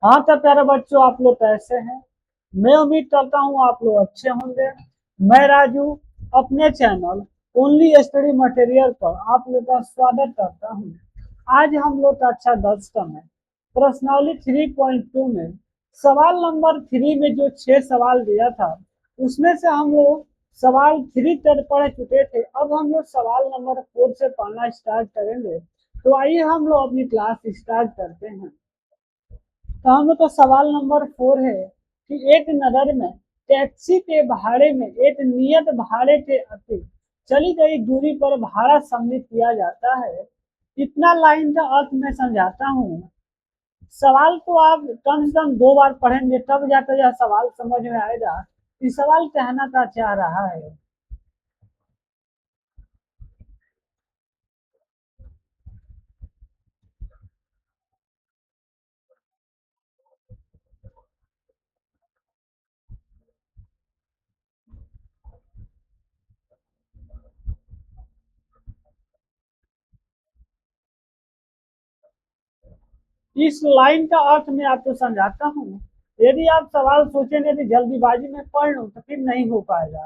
हाँ तो प्यारे बच्चों, आप लोग कैसे हैं? मैं उम्मीद करता हूँ आप लोग अच्छे होंगे। मैं राजू अपने चैनल ओनली स्टडी मटेरियल पर आप लोग का स्वागत करता हूँ। आज हम लोग का अच्छा दर्शन है। प्रश्नावली 3.2 में सवाल नंबर 3 में जो 6 सवाल दिया था, उसमें से हम लोग सवाल 3 तक पढ़ चुके थे। अब हम लोग सवाल नंबर 4 से पढ़ना स्टार्ट करेंगे। तो आइए हम लोग अपनी क्लास स्टार्ट करते हैं। तो हम लोग का सवाल नंबर 4 है कि एक नगर में टैक्सी के भाड़े में एक नियत भाड़े के अतिरिक्त चली गई दूरी पर भाड़ा सम्मिलित किया जाता है। इतना लाइन का अर्थ मैं समझाता हूँ। सवाल तो आप कम से कम 2 बार पढ़ेंगे तब जाकर यह सवाल समझ में आएगा कि सवाल कहना क्या चाह रहा है। इस लाइन का अर्थ मैं आपको समझाता हूँ। यदि आप सवाल सोचेंगे कि जल्दीबाजी में पढ़ लूँ तो फिर नहीं हो पाएगा।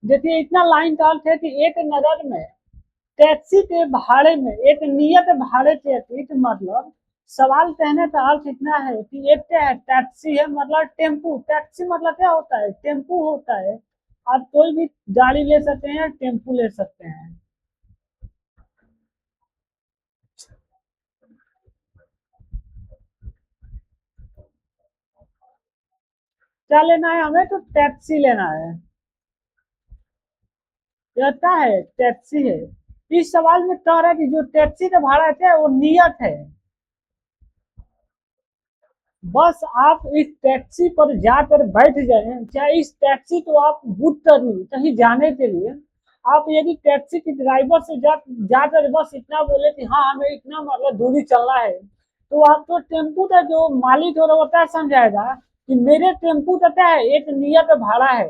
देखिए, इतना लाइन का अर्थ है कि एक नगर में टैक्सी के भाड़े में एक नियत भाड़े के अतिरिक्त, मतलब सवाल कहने का अर्थ इतना है कि एक क्या है, टैक्सी है मतलब टेम्पू। टैक्सी मतलब क्या होता है, टेम्पू होता है। आप कोई भी गाड़ी ले सकते हैं, टेम्पू ले सकते हैं। क्या लेना है हमें, तो टैक्सी लेना है। यह क्या है, टैक्सी है। इस सवाल में कह रहा है कि जो टैक्सी का भाड़ा है वो नियत है। बस आप इस टैक्सी पर जाकर बैठ जाए, चाहे इस टैक्सी को आप बुक कर ली कहीं जाने के लिए। आप यदि टैक्सी के ड्राइवर से जाकर बस इतना बोले कि हाँ हमें इतना मतलब दूरी चलना है, तो आपको टेम्पू का जो मालिक हो रहा है समझाएगा कि मेरे टेम्पू का क्या है, एक नियत भाड़ा है,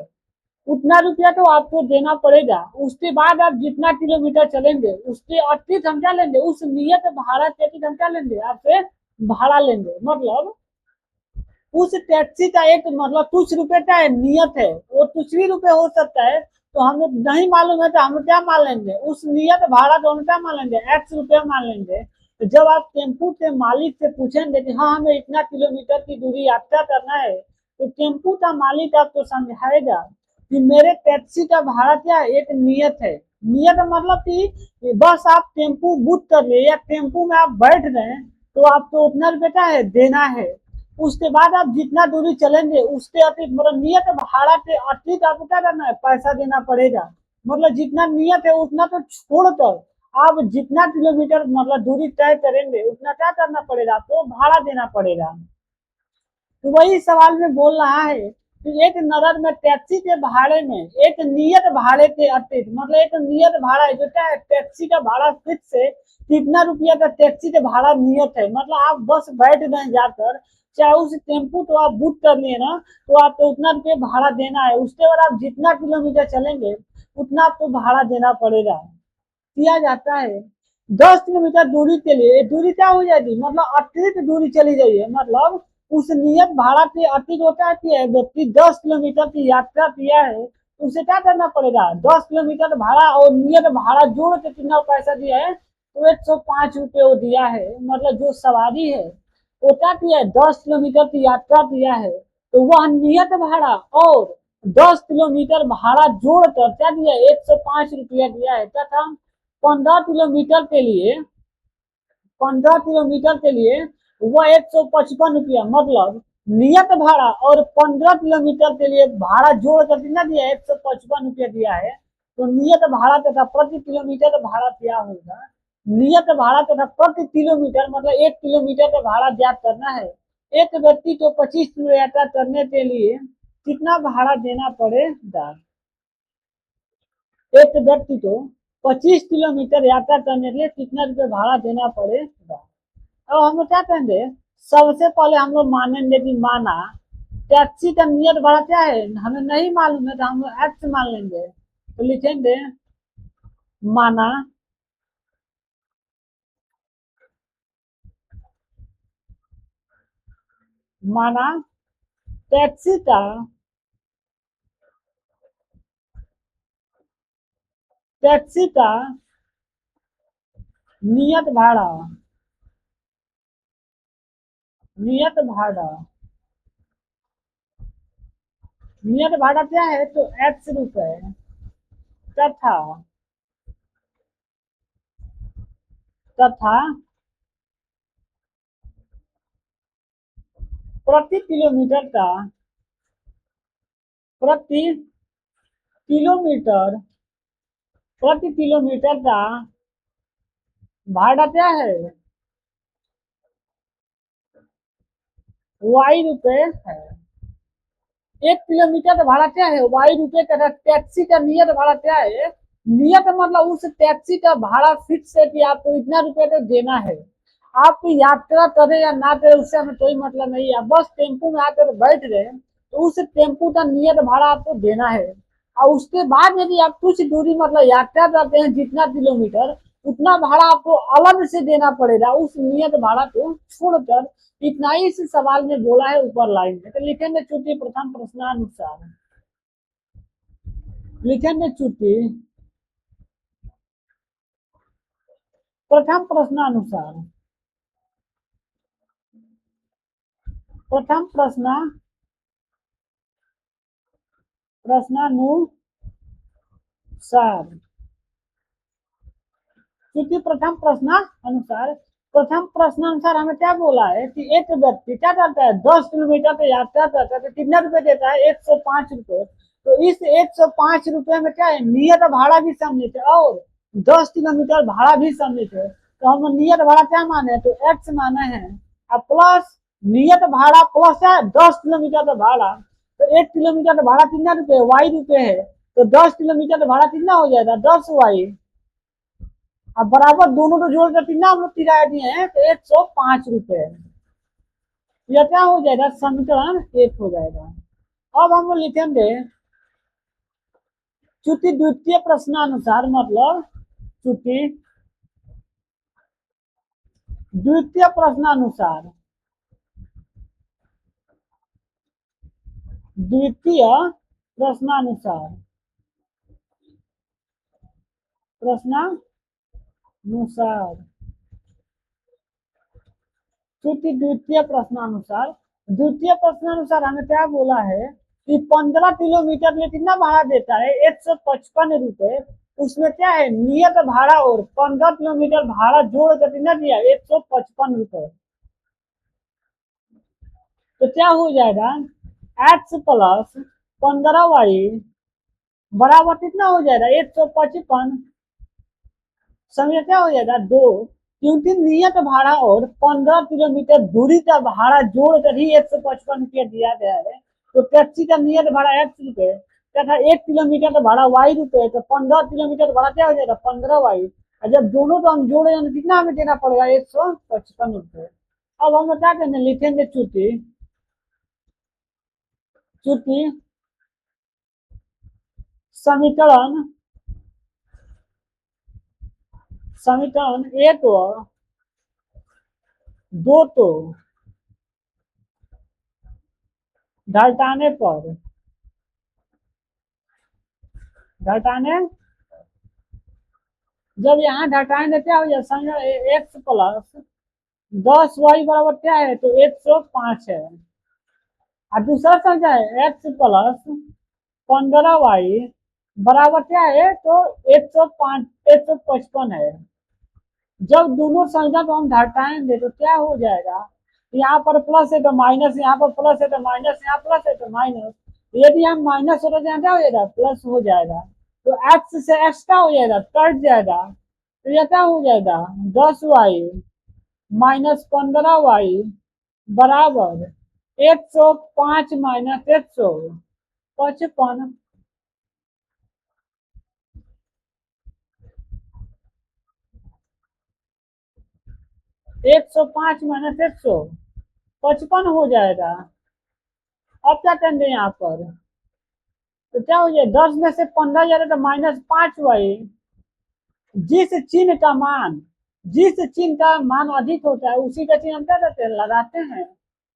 उतना रुपया तो आपको देना पड़ेगा। उसके बाद आप जितना किलोमीटर चलेंगे उसके अतिरिक्त हम क्या लेंगे, उस नियत भाड़ा के अतिरिक्त हम क्या लेंगे, आपसे भाड़ा लेंगे। मतलब उस टैक्सी का एक मतलब कुछ रुपए का नियत है, वो कुछ भी रुपए हो सकता है। तो हमें नहीं मालूम है तो हम क्या मान लेंगे, उस नियत भाड़ा को हम क्या मान लेंगे, एक्स रुपया मान लेंगे। तो जब आप टेम्पू के मालिक से पूछेंगे कि हाँ हमें इतना किलोमीटर की दूरी यात्रा करना है, तो टेम्पू का मालिक आपको समझाएगा कि मेरे टैक्सी का भाड़ा क्या है, एक नियत है। नियत मतलब कि बस आप टेम्पू बुक कर लिए या टेम्पू में आप बैठ गए तो आपको उतना रुपये का है देना है। उसके बाद आप जितना दूरी चलेंगे उसके अतिरिक्त, मतलब नियत भाड़ा के अतिरिक्त आपको क्या करना है, पैसा देना पड़ेगा। मतलब जितना नियत है उतना तो छोड़कर आप जितना किलोमीटर मतलब दूरी तय करेंगे उतना क्या करना पड़ेगा, आपको भाड़ा देना पड़ेगा। तो वही सवाल में बोल रहा है कि एक नगर में टैक्सी के भाड़े में एक नियत भाड़े के अतिरिक्त, मतलब एक नियत भाड़ा है जो क्या है, टैक्सी का भाड़ा फिक्स है। कितना रुपया का टैक्सी का भाड़ा नियत है, मतलब आप बस बैठ गए जाकर, चाहे उस टेम्पू तो आप बुक कर लिए ना, तो आपको उतना रुपये भाड़ा देना है। उसके बाद आप जितना किलोमीटर चलेंगे उतना आपको भाड़ा देना पड़ेगा। किया जाता है 10 किलोमीटर दूरी के लिए दूरी क्या हो जाएगी, मतलब अतिरिक्त दूरी चली गई है, मतलब उस नियत भाड़ा के अतिरिक्त होता है कि व्यक्ति 10 किलोमीटर की यात्रा किया है तो उसे क्या करना पड़ेगा, 10 किलोमीटर भाड़ा और नियत भाड़ा जोड़ के कितना पैसा दिया है, तो 105 रुपये वो दिया है। मतलब जो सवारी है वो क्या किया है, 10 किलोमीटर की यात्रा किया है, तो वह नियत भाड़ा और 10 किलोमीटर भाड़ा जोड़कर क्या दिया है, 105 रुपया दिया है तथा 15 किलोमीटर के लिए वह 155 रुपया, मतलब नियत भाड़ा और 15 किलोमीटर के लिए भाड़ा जोड़ कर कितना दिया है, 155 रुपया दिया है। तो नियत भाड़ा तथा प्रति किलोमीटर भाड़ा क्या होगा, नियत भाड़ा तथा प्रति किलोमीटर, मतलब 1 किलोमीटर का भाड़ा ज्ञात करना है। एक व्यक्ति को 25 किलो यात्रा करने के लिए कितना भाड़ा देना पड़ेगा। एक व्यक्ति को 25 किलोमीटर यात्रा करने के लिए कितना रुपये भाड़ा देना पड़ेगा। अब हम लोग क्या करेंगे, सबसे पहले हम लोग मानेंगे कि माना टैक्सी का नियत भाड़ा क्या है, हमें नहीं मालूम है तो हम लोग एक्स मान लेंगे। तो लिखेंगे माना माना टैक्सी का टैक्सी का नियत भाड़ा नियत भाड़ा नियत भाड़ा क्या है तो ₹X तथा तथा प्रति किलोमीटर का प्रति किलोमीटर प्रति किलोमीटर का भाड़ा क्या है ₹Y है। 1 किलोमीटर का भाड़ा क्या है ₹Y का। टैक्सी का नियत भाड़ा क्या है। नियत मतलब उस टैक्सी का भाड़ा फिक्स है कि आपको इतना रुपए तो देना है। आप यात्रा करे या ना करे उससे हमें कोई मतलब नहीं है। बस टेम्पू में आकर बैठ गए तो उस टेम्पू का नियत भाड़ा आपको देना है। और उसके बाद यदि आप कुछ दूरी मतलब यात्रा करते हैं जितना किलोमीटर उतना भाड़ा आपको अलग से देना पड़ेगा उस नियत भाड़ा को छोड़कर। इतना ही इस सवाल में बोला है ऊपर लाइन में। तो लिखेंगे चूंकि प्रथम प्रश्नानुसार लिखेंगे चूंकि प्रथम प्रश्नानुसार प्रथम प्रश्नानुसार क्योंकि प्रथम प्रश्नानुसार हमें क्या बोला है कि एक व्यक्ति क्या करता है 10 किलोमीटर की यात्रा करता है तो कितना रुपए देता है ₹105। तो इस ₹105 में क्या है नियत भाड़ा भी सम्मिलित है और 10 किलोमीटर भाड़ा भी सम्मिलित है। तो हम नियत भाड़ा क्या माने तो एक्स माने हैं अब प्लस नियत भाड़ा प्लस है 10 किलोमीटर का भाड़ा। तो 1 किलोमीटर का भाड़ा कितना ₹Y है। तो 10 किलोमीटर का भाड़ा कितना हो जाएगा 10Y। अब बराबर दोनों को जोड़ कर कितना हम लोग किराया दिए हैं तो ₹105। यह क्या हो जाएगा समीकरण 1 हो जाएगा। अब हम लोग लिखेंगे चूंकि द्वितीय प्रश्नानुसार मतलब चूंकि द्वितीय प्रश्नानुसार द्वितीय प्रश्नानुसार प्रश्नानुसार चूंकि द्वितीय प्रश्नानुसार हमें क्या बोला है कि 15 किलोमीटर में कितना भाड़ा देता है ₹155। उसमें क्या है नियत भाड़ा और 15 किलोमीटर भाड़ा जोड़ कर कितना दिया ₹155। तो क्या हो जाएगा एक्स प्लस 15Y बराबर कितना हो जाएगा 155। समय क्या हो जाएगा 2 क्योंकि नियत भाड़ा और 15 किलोमीटर दूरी का भाड़ा जोड़कर ही ₹155 दिया गया है। तो टैक्सी का नियत भाड़ा ₹X तथा 1 किलोमीटर का भाड़ा ₹Y। तो 15 किलोमीटर भाड़ा क्या हो जाएगा 15Y। और जब दोनों को हम जोड़े तो कितना हमें देना पड़ेगा ₹155। अब हम क्या करने लिखेंगे चूंकि चूंकि समीकरण समीकरण 1 व 2 तो घटाने जब यहाँ घटाएंगे क्या हो जाए समीकरण एक्स प्लस 10Y बराबर क्या है तो 105 है। और दूसरा संख्या है एक्स प्लस 15Y बराबर क्या है तो 155 है। जब दोनों संख्या को हम घटाएंगे तो क्या हो जाएगा यहाँ पर प्लस है तो माइनस यहाँ पर प्लस है तो माइनस यहाँ प्लस है तो माइनस। यदि हम माइनस हो तो यहाँ क्या हो जाएगा प्लस हो जाएगा। तो एक्स से एक्स क्या हो जाएगा कट जाएगा। तो यह क्या हो जाएगा 10Y माइनस 15Y बराबर 105 माइनस 155। 105 माइनस 155 हो जाएगा। अब क्या करेंगे यहाँ पर तो क्या हो जाएगा 10 में से 15 जाएगा तो -5Y। जिस चिन्ह का मान अधिक होता है उसी का चिन्ह हम क्या करते हैं लगाते हैं।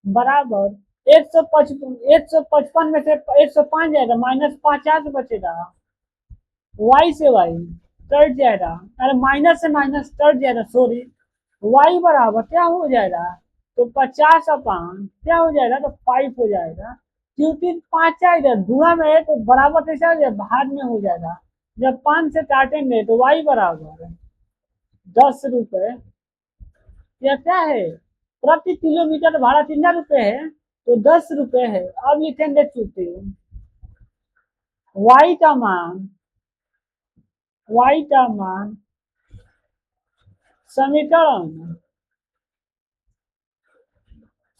बराबर 155 में से 105 जाएगा, -50 बचेगा। वाई से वाई कट जाएगा, अरे माइनस से माइनस कट जाएगा, सॉरी। वाई बराबर क्या हो जाएगा, तो 50 क्या हो जाएगा, तो 5 हो जाएगा। क्योंकि 5 क्या इधर धुआं में है तो बराबर कैसे हो जाएगा, भाग में हो जाएगा। जब 5 से काटेंगे तो वाई बराबर 10 रुपए। यह क्या है, प्रति किलोमीटर भाड़ा कितना रुपए है, तो 10 रुपए है। अब लिखेंगे चूंकि वाई का मान, वाई का मान समीकरण,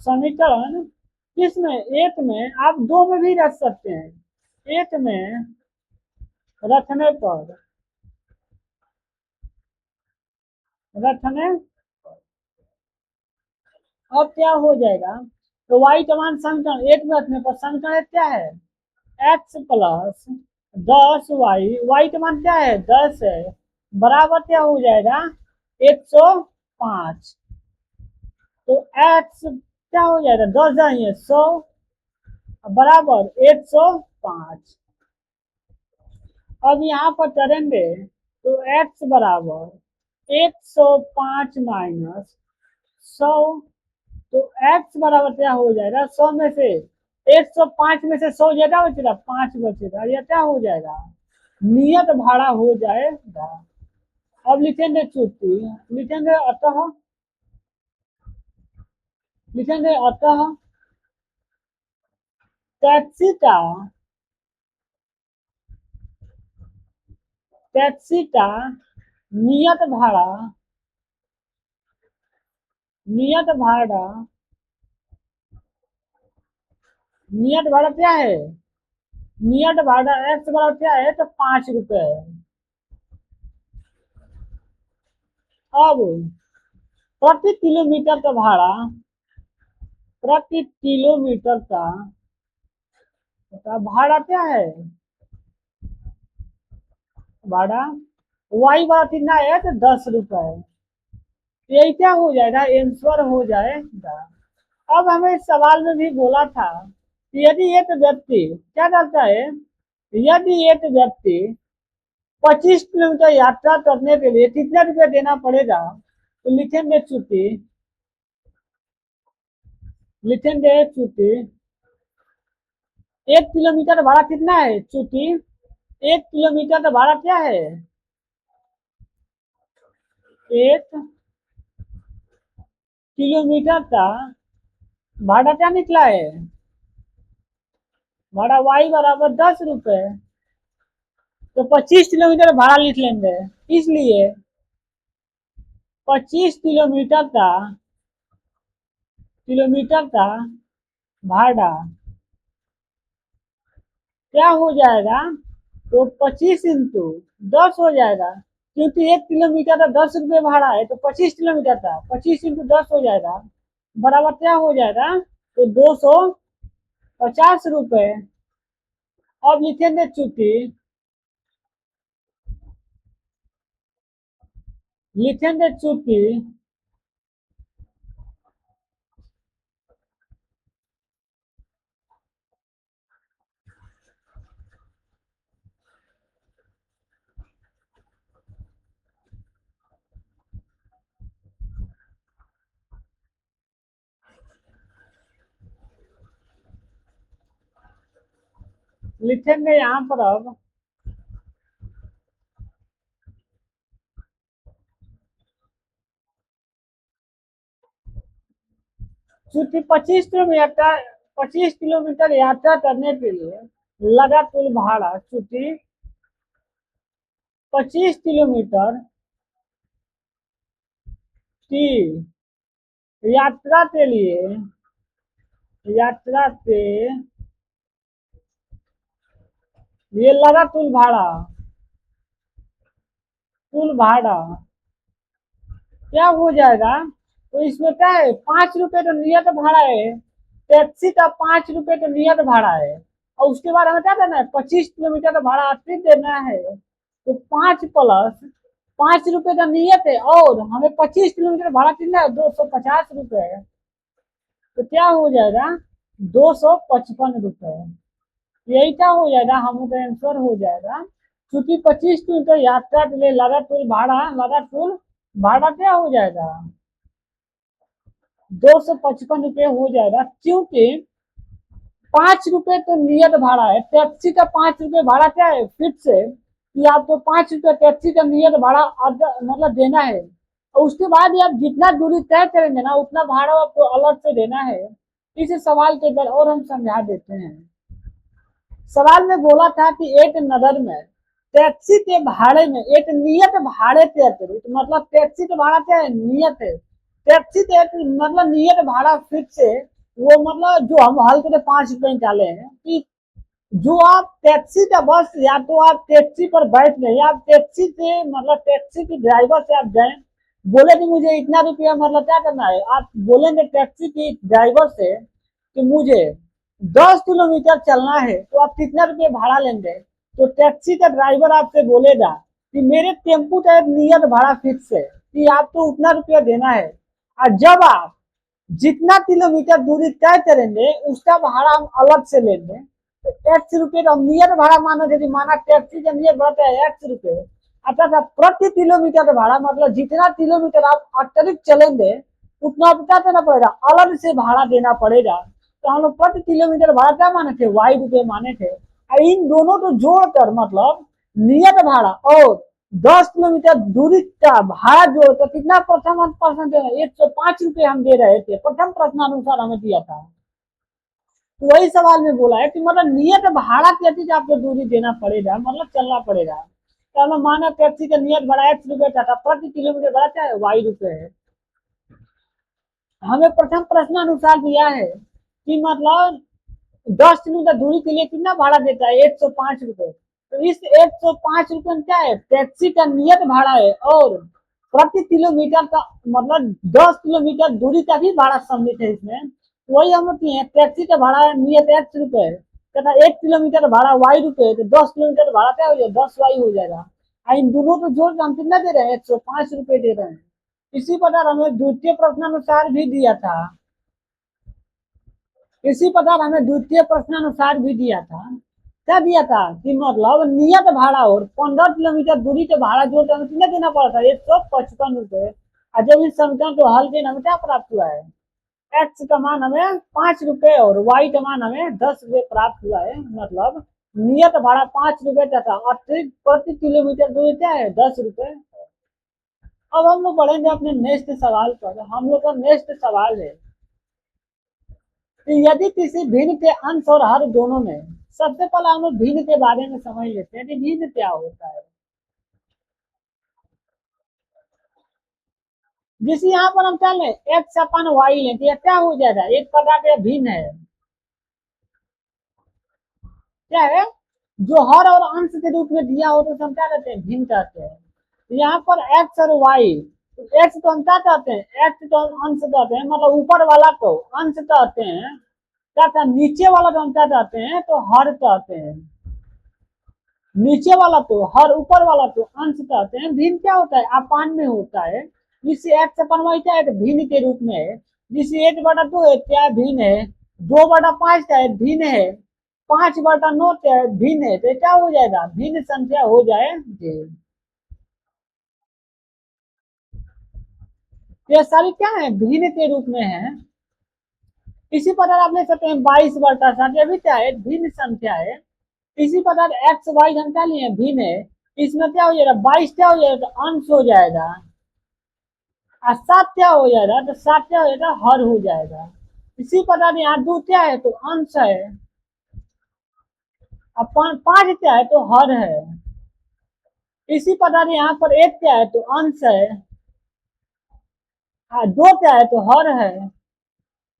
समीकरण किसमें, एक में, आप दो में भी रख सकते हैं। एक में रखने पर, रखने अब क्या हो जाएगा, तो वाई का मान समीकरण एक में रखने पर समीकरण क्या है, x + 10 वाई, वाई का मान क्या है 10 है, बराबर क्या हो जाएगा 105। तो x क्या हो जाएगा, 10 जाइए 100, बराबर 105। अब यहाँ पर करेंगे तो x बराबर 105 माइनस 100, तो x बराबर क्या हो जाएगा, 100 में से 105 में से 100 ज्यादा बचेगा, 5 बचेगा, यह क्या हो जाएगा, नियत भाड़ा हो जाएगा। अब लिखेंगे चुटकी, लिखेंगे अतः, लिखेंगे अतः टैक्सी का, टैक्सी का नियत भाड़ा, नियत भाड़ा, नियत भाड़ा क्या है, नियत भाड़ा एक्स बराबर क्या है, तो 5 रुपए है। अब प्रति किलोमीटर का भाड़ा, प्रति किलोमीटर का भाड़ा क्या है, भाड़ा वाई बराबर कितना है, तो 10 रुपए। यही क्या हो जाएगा, आंसर हो जाएगा। अब हमें इस सवाल में भी बोला था कि यदि एक व्यक्ति क्या करता है, यदि एक व्यक्ति 25 किलोमीटर यात्रा करने के लिए कितना रुपया देना पड़ेगा, तो लिखेंगे चूंकि, लिखेंगे चूंकि 1 किलोमीटर भाड़ा कितना है, चूंकि 1 किलोमीटर का भाड़ा क्या है, 1 किलोमीटर का भाड़ा क्या निकला है, भाड़ा वाई बराबर 10 रुपए। तो 25 किलोमीटर भाड़ा लिख लेंगे, इसलिए 25 किलोमीटर का भाड़ा क्या हो जाएगा, तो 25 × 10 हो जाएगा। क्योंकि 1 किलोमीटर का 10 रुपये भाड़ा है, तो 25 किलोमीटर का 25 × 10 हो जाएगा, बराबर क्या हो जाएगा, तो 250 रुपये। अब लिखेंगे चूंकि, लिखेंगे चूंकि लिखेंगे यहाँ पर अब, चूंकि 25 किलोमीटर यात्रा करने के लिए लगा कुल भाड़ा, चूंकि 25 किलोमीटर की यात्रा के लिए, यात्रा के ये लगा कुल भाड़ा, कुल भाड़ा क्या हो जाएगा, तो इसमें क्या है, 5 रुपए तो नियत भाड़ा है, टैक्सी का 5 रुपए तो नियत भाड़ा है, और उसके बाद हमें क्या देना है, 25 किलोमीटर का भाड़ा अतिरिक्त देना है। तो 5 + 5 रुपए का नियत है, और हमें 25 किलोमीटर भाड़ा कितना है, 250 रुपए है। तो क्या हो जाएगा 255 रुपए। यही क्या हो जाएगा, हम लोग का आंसर हो जाएगा। क्योंकि 25 किलोमीटर यात्रा के लिए लगा टोल भाड़ा क्या हो जाएगा 255 रुपये हो जाएगा। क्योंकि 5 रुपए तो नियत भाड़ा है, टैक्सी का 5 रुपए भाड़ा क्या है फिक्स है कि आपको 5 रुपए टैक्सी का नियत भाड़ा मतलब देना है। और उसके बाद आप जितना दूरी तय करेंगे ना उतना भाड़ा आपको अलग से देना है। इस सवाल के अंदर और हम समझा देते हैं। सवाल में बोला था कि एक नगर में टैक्सी के भाड़े में एक नियत भाड़े तय करो, तो मतलब टैक्सी का भाड़ा क्या है नियत है। टैक्सी के एक मतलब नियत भाड़ा फिक्स है। वो मतलब जो हम हल के 5 रुपए निकाले हैं कि जो आप टैक्सी का बस या तो आप टैक्सी पर बैठ गए या आप टैक्सी से मतलब टैक्सी के ड्राइवर से आप गए, बोले कि मुझे इतना रुपया मतलब क्या करना है, आप बोलेंगे टैक्सी के ड्राइवर से कि मुझे 10 किलोमीटर चलना है तो आप कितना रुपये भाड़ा लेंगे। तो टैक्सी का ड्राइवर आपसे बोलेगा कि मेरे टेम्पू का एक नियत भाड़ा फिक्स है कि आपको उतना रुपया देना है। और जब आप जितना किलोमीटर दूरी तय करेंगे उसका भाड़ा हम अलग से लेंगे। तो x रुपये का नियत भाड़ा माना, यदि माना टैक्सी का नियत भाड़ा है x रुपये, अर्थात प्रति किलोमीटर भाड़ा मतलब जितना किलोमीटर आप अतिरिक्त चलेंगे उतना क्या देना पड़ेगा, अलग से भाड़ा देना पड़ेगा। तो हम लोग प्रति किलोमीटर भाड़ा क्या माने थे, y रुपये माने थे। और इन दोनों को जोड़कर मतलब नियत भाड़ा और 10 किलोमीटर दूरी का भाड़ा जोड़कर कितना प्रथम परसेंट है, 105 रुपये हम दे रहे थे, प्रथम प्रश्नानुसार हमें दिया था। तो वही सवाल में बोला है कि मतलब नियत भाड़ा के अतिरिक्त आपको दूरी देना पड़ेगा, मतलब चलना पड़ेगा। तो हम माना टैक्सी का नियत भाड़ा x रुपये था, प्रति किलोमीटर भाड़ा क्या है y रुपये है। हमें प्रथम प्रश्नानुसार दिया है कि मतलब 10 किलोमीटर दूरी के लिए कितना भाड़ा देता है 105 रुपये। तो इस 105 रुपये में क्या है टैक्सी का नियत भाड़ा है और प्रति किलोमीटर का मतलब 10 किलोमीटर दूरी का भी भाड़ा सम्मिलित है इसमें। वही हम लोग की है टैक्सी का भाड़ा नियत x रुपये तथा 1 किलोमीटर भाड़ा y रुपये, तो 10 किलोमीटर भाड़ा क्या हो जाएगा 10y हो जाएगा। इन दोनों को जोड़ हम कितना दे रहे हैं 105 रुपये दे रहे हैं। इसी प्रकार हमें द्वितीय प्रश्नानुसार भी दिया था, इसी प्रकार हमें द्वितीय प्रश्नानुसार भी दिया था। क्या दिया था कि मतलब नियत भाड़ा और 15 किलोमीटर दूरी के भाड़ा जोड़कर हमें कितना देना पड़ा था 155 रुपये। और जब इस समीकरण को हल किया हमें क्या प्राप्त हुआ है, एक्स का मान हमें 5 रुपये और वाई का मान हमें 10 रुपये प्राप्त हुआ है। मतलब नियत भाड़ा 5 रुपये तथा अतिरिक्त प्रति किलोमीटर दूरी क्या है 10 रुपये। अब हम लोग बढ़ेंगे अपने नेक्स्ट सवाल पर। हम लोग का नेक्स्ट सवाल है कि यदि किसी भिन्न के अंश और हर दोनों में, सबसे पहले हम लोग भिन्न के बारे में समझ लेते हैं कि भिन्न क्या होता है। जिस यहाँ पर हम क्या लें एक्स अपन वाई लें तो यह क्या हो जाएगा एक प्रकार का भिन्न है। क्या है जो हर और अंश के रूप में दिया हो तो हम क्या कहते हैं भिन्न कहते हैं। तो यहाँ पर एक्स और वाई, तो एक्स तो हम क्या कहते हैं एक्स तो हम अंश कहते हैं मतलब ऊपर वाला को अंश कहते हैं, क्या कहते हैं नीचे वाला तो हम क्या कहते हैं तो हर कहते हैं। नीचे वाला तो हर, ऊपर वाला तो अंश कहते हैं। भिन्न क्या होता है अपान में होता है। जिससे एक्स अपन वाई क्या है भिन्न के रूप में है। जिससे 1/2 है क्या भिन्न है, 2/5 का है भिन्न है, 5/9 क्या है भिन्न है। तो क्या हो जाएगा भिन्न संख्या हो जाएगी। ये सारी क्या है भिन्न के रूप में है। इसी प्रकार आप ले सकते हैं 22/60 ये भी क्या है भिन्न संख्या है। इसी प्रकार एक्स वाई हम क्या लिए भिन्न है। इसमें क्या हो जाएगा 22 क्या हो जाएगा अंश हो जाएगा और 7 क्या हो जाएगा तो 7 क्या हो जाएगा हर हो जाएगा। इसी प्रकार यहाँ 2 क्या है तो अंश है और 5 क्या है तो हर है। इसी प्रकार यहाँ पर 1 क्या है तो अंश है और 2 क्या है तो हर है।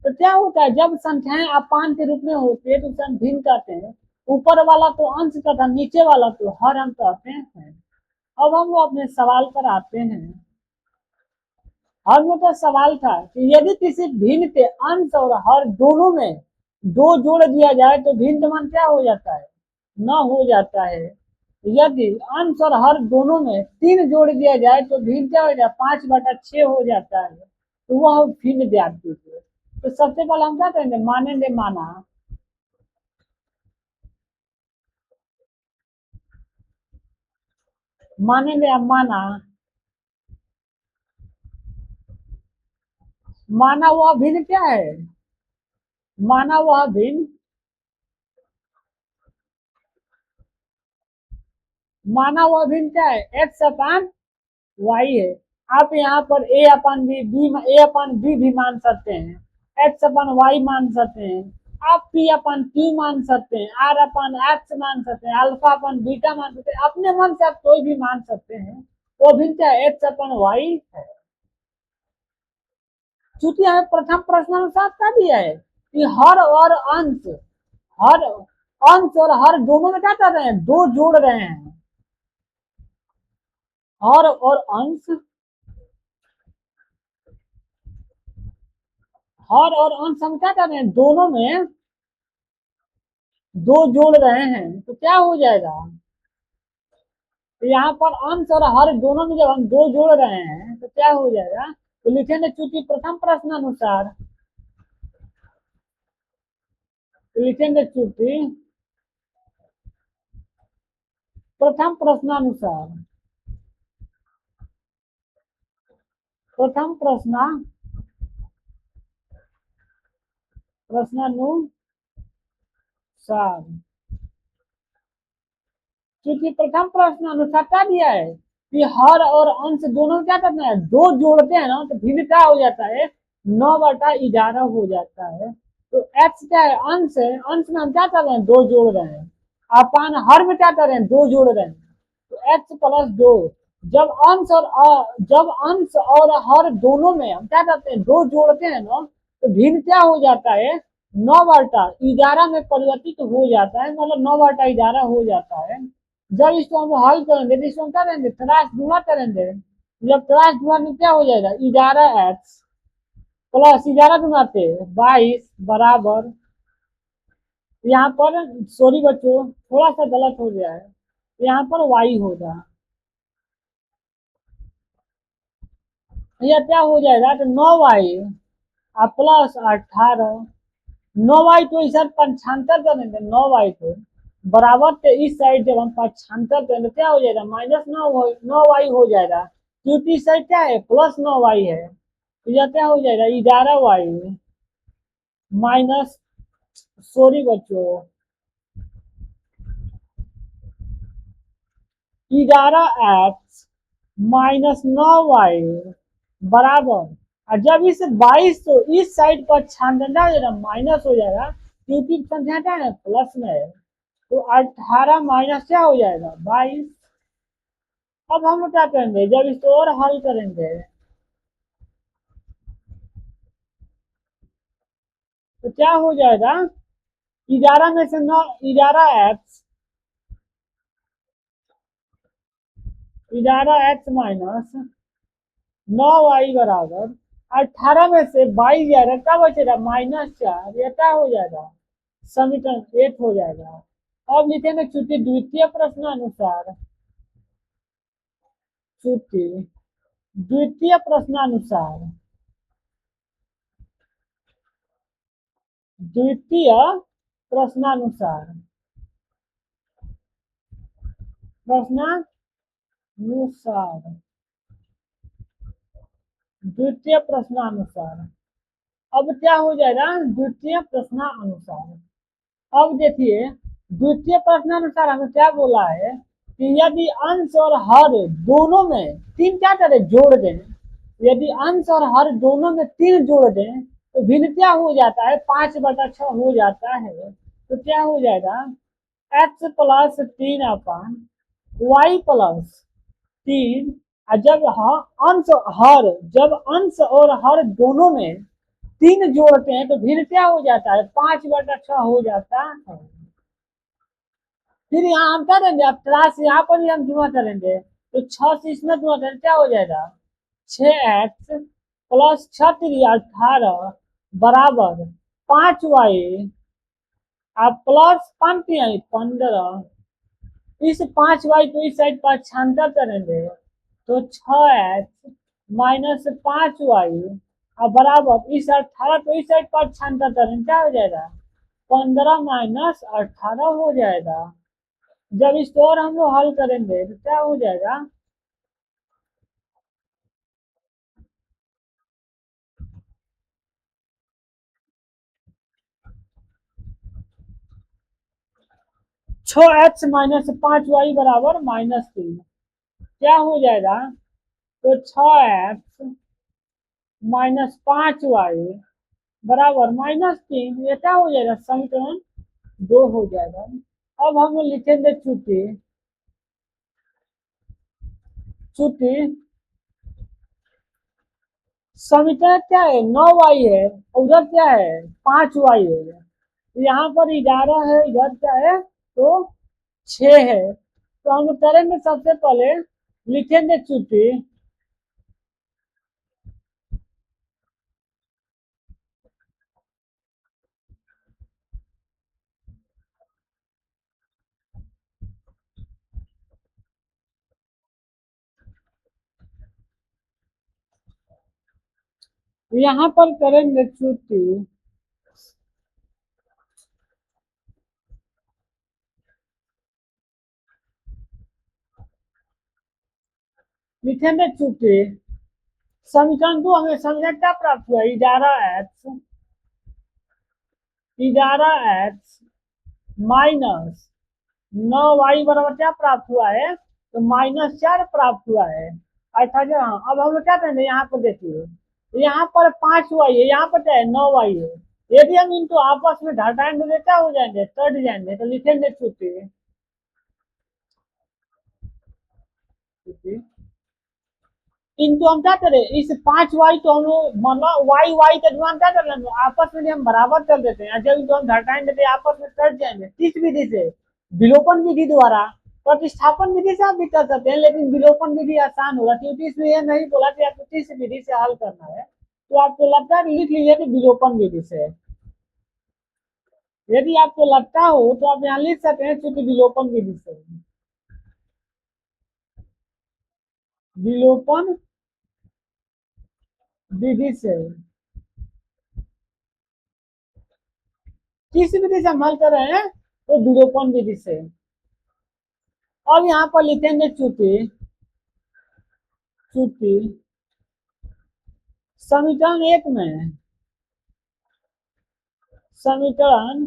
तो क्या होता है जब संख्याएं अपान के रूप में होती है तो उसे हम भिन्न कहते हैं। ऊपर वाला तो अंश तथा नीचे वाला तो हर हम कहते हैं। अब हम लोग अपने सवाल पर आते हैं। हम लोग का सवाल था कि यदि किसी भिन्न के अंश और हर दोनों में 2 जोड़ दिया जाए तो भिन्न मान क्या हो जाता है न हो जाता है। यदि अंश और हर दोनों में 3 जोड़ दिया जाए तो भिन्न क्या हो जाए 5/6 हो जाता है। तो वह भिन्न ज्ञात कीजिए। तो सबसे पहले हम क्या करेंगे, मानेंगे माना, मानेंगे अब माना, माना हुआ भिन्न क्या है, माना हुआ भिन्न, माना हुआ भिन्न क्या है, एक्स अपान वाई है। आप यहाँ पर ए अपन बी, ए अपन बी भी मान सकते हैं, एक्स अपन वाई मान सकते हैं, आप पी अपन क्यू मान सकते हैं, आर अपन एक्स मान सकते हैं, अल्फा अपन बीटा मान सकते हैं, अपने मन से आप कोई भी मान सकते हैं। वो भिन्न क्या है, एक्स अपन वाई है। चूंकि हमें प्रथम प्रश्नानुसार क्या दिया है कि हर और अंश, हर अंश और हर दोनों में क्या कर रहे हैं, दो जोड़ रहे हैं, हर और अंश, हर और अंश हम क्या कर रहे हैं, दोनों में दो जोड़ रहे हैं, तो क्या हो जाएगा, तो यहाँ पर अंश और हर दोनों में जब हम दो जोड़ रहे हैं तो क्या हो जाएगा, तो लिखेंगे चूंकि प्रथम प्रश्न अनुसार, तो लिखेंगे चूंकि प्रथम प्रश्नानुसार, प्रथम प्रश्नानुसार, क्योंकि प्रथम प्रश्न अनुसार क्या दिया है कि हर और अंश दोनों क्या करना है, दो जोड़ते हैं ना तो भिन्न क्या हो जाता है, 9/11 हो जाता है। तो एक्स क्या है, अंश है, अंश में हम क्या कर रहे हैं, दो जोड़ रहे हैं, अपान हर में क्या कर रहे हैं, दो जोड़ रहे हैं, तो एक्स प्लस दो। जब अंश और हर दोनों में हम क्या करते हैं, दो जोड़ते हैं ना तो भिन्न क्या हो जाता है, 9/11 में परिवर्तित हो जाता है, मतलब 9/11 हो जाता है। जब इसको हम हल करेंगे तो इसको हम क्या करेंगे, तराश गुणा करेंगे, जब तराश गुणा में क्या हो जाएगा, 11x प्लस 11 × 22 बराबर, यहाँ पर सॉरी बच्चों थोड़ा सा गलत हो गया है, यहाँ पर y होगा, यह क्या हो जाएगा, तो 9y प्लस 18, 9y को इस पंचांतर करेंगे, 9y को बराबर के इस साइड जब हम पंचांतर करेंगे क्या हो जाएगा, -9y हो जाएगा, क्योंकि इस साइड क्या है, +9y है, तो यह क्या हो जाएगा, 11y माइनस, सॉरी बच्चों 11x -9y बराबर, और जब इस 22 को इस साइड पर छानना है माइनस हो जाएगा, क्योंकि संख्या क्या है, प्लस में है, तो 18 माइनस क्या हो जाएगा, 22। अब हम लोग क्या करेंगे, जब इसको और हल करेंगे तो क्या हो जाएगा, 11 में से 9, 11x माइनस 9y बराबर 18 में से 22 जाएगा, क्या बचेगा, -4, ये क्या हो जाएगा, समीकरण 8 हो जाएगा। अब लिखेंगे चूंकि द्वितीय प्रश्न अनुसार, चूंकि द्वितीय प्रश्नानुसार, द्वितीय प्रश्नानुसार, प्रश्नानुसार, द्वितीय प्रश्नानुसार, अब क्या हो जाएगा, द्वितीय प्रश्नानुसार, अब देखिए द्वितीय प्रश्नानुसार हमें क्या बोला है कि यदि अंश और हर दोनों में तीन क्या करें, जोड़ दें, यदि अंश और हर दोनों में 3 जोड़ दें तो भिन्न क्या हो जाता है, 5/6 हो जाता है, तो क्या हो जाएगा, x plus 3 upon y plus 3, जब अंश हर, जब अंश और हर दोनों में 3 जोड़ते हैं तो भिन्न क्या हो जाता है, 5/6 हो जाता है। फिर यहाँ हम करेंगे, अब क्लास यहाँ पर भी हम जुमा करेंगे, तो 6 से इसमें जुमा करेंगे क्या हो जाएगा, 6x प्लस 6×3 = 18 बराबर 5y आप प्लस 5×3 = 15, इस 5y को इस साइड पर छांतर करेंगे तो 6x माइनस 5y अब बराबर इस 18 तो इस साइड पर छानता करें, क्या हो जाएगा? 15 - 18 हो जाएगा। जब इसको और हम लोग हल करेंगे तो क्या हो जाएगा? 6x - 5y बराबर -3। क्या हो जाएगा? तो 6x - 5y बराबर -3, ये क्या हो जाएगा? समीकरण 2 हो जाएगा। अब हम लोग लिखेंगे चूंकि चूंकि समीकरण क्या है? 9y है, उधर क्या है? 5y है। यहाँ पर 11 है, इधर क्या है? तो 6 है। तो हम करेंगे सबसे पहले लिखेंगे चूंकि यहाँ पर करेंगे चूंकि लिखेंगे चूंकि समीकरण को हमें समीकरण क्या प्राप्त हुआ? 11x माइनस 9y बराबर क्या प्राप्त हुआ है? तो -4 प्राप्त हुआ है। अर्थात हाँ, अब हम लोग क्या करेंगे? यहाँ पर देखिए, यहाँ पर 5y है, यहाँ पर क्या है? 9y है। यदि हम इनको आपस में घटाएंगे तो क्या हो जाएंगे? कट जाएंगे। तो लिखेंगे चूंकि इनको हम क्या करें? इस 5y तो हम लोग मतलब y का मान क्या कर लेंगे? आपस में हम बराबर कर देते हैं। जब इनको हम घटाएंगे तो आपस में कट जाएंगे। किस विधि से? विलोपन विधि द्वारा। प्रतिस्थापन विधि से आप भी कर सकते हैं, लेकिन विलोपन विधि आसान होगा, क्योंकि इसमें यह नहीं बोला कि आपको किस विधि से हल करना है। तो आपको लगता है लिख लीजिए कि विलोपन विधि से। यदि आपको लगता हो तो आप यहाँ लिख सकते हैं क्योंकि विलोपन विधि से। विलोपन विधि से किस विधि से हम हल कर रहे हैं? तो विलोपन विधि से। अब यहाँ पर लिखेंगे चूंकि चूंकि समीकरण 1 में समीकरण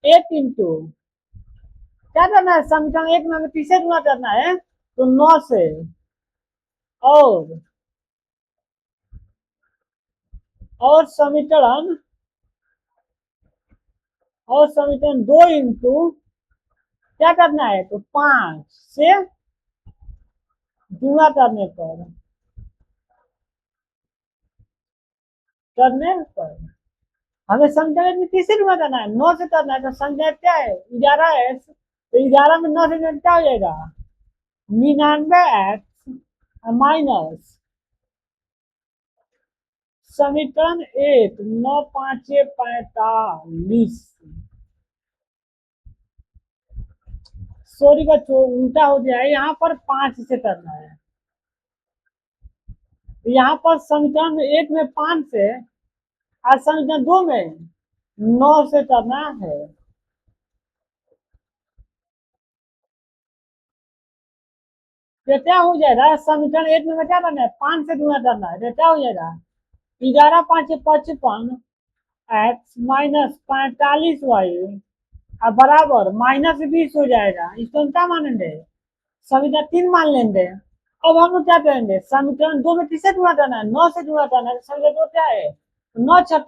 1 इंटू क्या करना है? समीकरण 1 में हमें किससे गुणा करना है? तो 9 से। और और समीकरण समीकरण 2 इंटू क्या करना है? तो 5 से गुणा करने पर हमें समीकरण में किससे गुणा करना है? 9 से करना है। तो संख्या क्या है? 11 है। तो 11 में 9 से क्या हो जाएगा? 99x माइनस समीकरण 1 9 5 45। सॉरी बच्चों, उल्टा हो गया है। यहाँ पर 5 से करना है। तो यहाँ पर समीकरण 1 में 5 से और समीकरण 2 में 9 से करना है। तो क्या हो जाएगा? समीकरण 1 में क्या करना है? 5 से गुणा करना है। तो क्या हो जाएगा? 11 5 55 एक्स माइनस 45y बराबर -20 हो जाएगा। इसको हम क्या मानेंगे? समीकरण 3 मान लेंगे। अब हम लोग क्या करेंगे? समीकरण 2 में किससे गुणा करना है? 9 से गुणा करना है। समीकरण 2 क्या है? 9 ×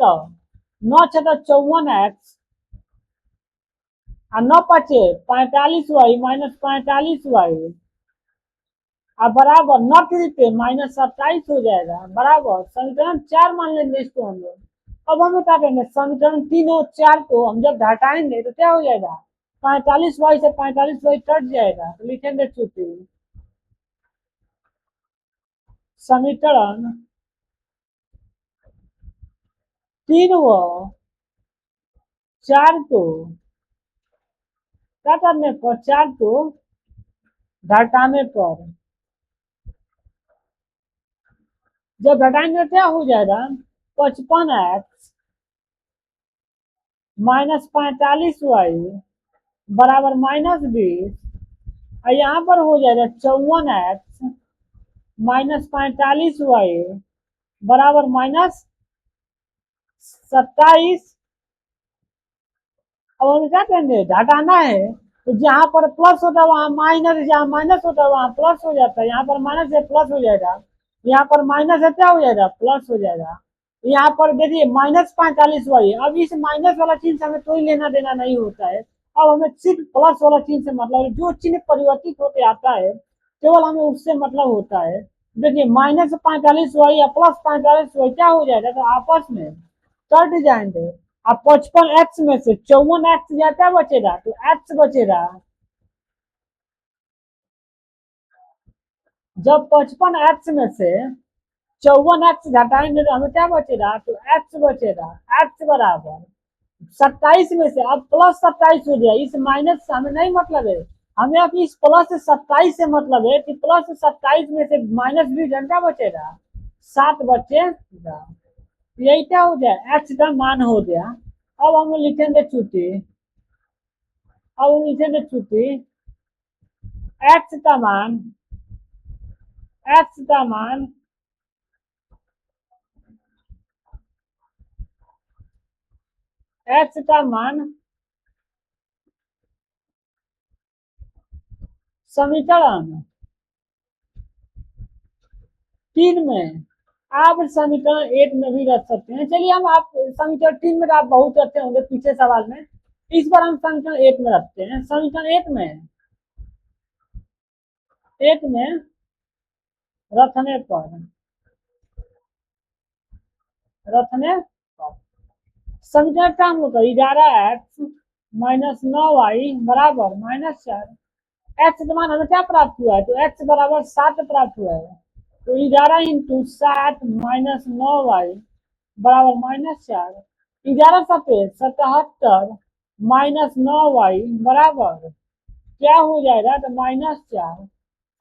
54x और 9 5 45y -45y बराबर 9 त्रिक -27 हो जाएगा। बराबर समीकरण 4 मान लेंगे इसको हम लोग। अब हम क्या करेंगे? समीकरण 3 और 4 को हम जब घटाएंगे तो क्या हो जाएगा? 45y से 45y कट जाएगा। तो लिखेंगे चूंकि समीकरण 3 व 4 को क्या करने पर? 4 को घटाने पर जब घटाएंगे क्या हो जाएगा? 55x माइनस 45y बराबर -20। और यहाँ पर हो जाएगा 54x माइनस 45y बराबर -27। अब हम क्या करेंगे, घटाना है तो जहाँ पर प्लस होता है वहां माइनस, जहाँ माइनस होता है वहां प्लस हो जाता है। यहाँ पर माइनस है प्लस हो जाएगा, यहाँ पर माइनस है क्या हो जाएगा, प्लस हो जाएगा। यहाँ पर देखिए -45y। अब इस माइनस वाला चिन्ह से हमें कोई लेना देना नहीं होता है। अब हमें सिर्फ प्लस वाला चिन्ह से मतलब है। जो चिन्ह परिवर्तित होते आता है केवल हमें उससे मतलब होता है। देखिए -45y या +45y क्या हो जाएगा, तो आपस में कट जाएंगे। अब 55x में से 54x क्या बचेगा, तो x बचेगा। जब 55x में से 54x घटाएंगे तो हमें क्या बचेगा, तो x बचेगा। x बराबर 27 में से अब +27 हो गया। इस माइनस से हमें नहीं मतलब है, हमें अब इस +27 से मतलब है कि +27 में से -20 क्या बचेगा, 7 बचेगा। यही क्या हो जाए, x का मान हो गया। अब हम लिखेंगे छुट्टी, अब हम लिखेंगे छुट्टी x का मान, x का मान x का मान समीकरण 3 में, आप समीकरण 1 में भी रख सकते हैं। चलिए हम आप समीकरण 3 में तो आप बहुत अच्छे होंगे पीछे सवाल में, इस बार हम समीकरण 1 में रखते हैं। समीकरण 1 में रखने पर समीकरण का हम लोग 11x माइनस 9y बराबर -4। एक्स का मान हमें क्या प्राप्त हुआ है, तो x बराबर 7 प्राप्त हुआ है। तो 11 इंटू 7 माइनस 9y बराबर -4। 11 सते 77 माइनस 9y बराबर क्या हो जाएगा, तो -4।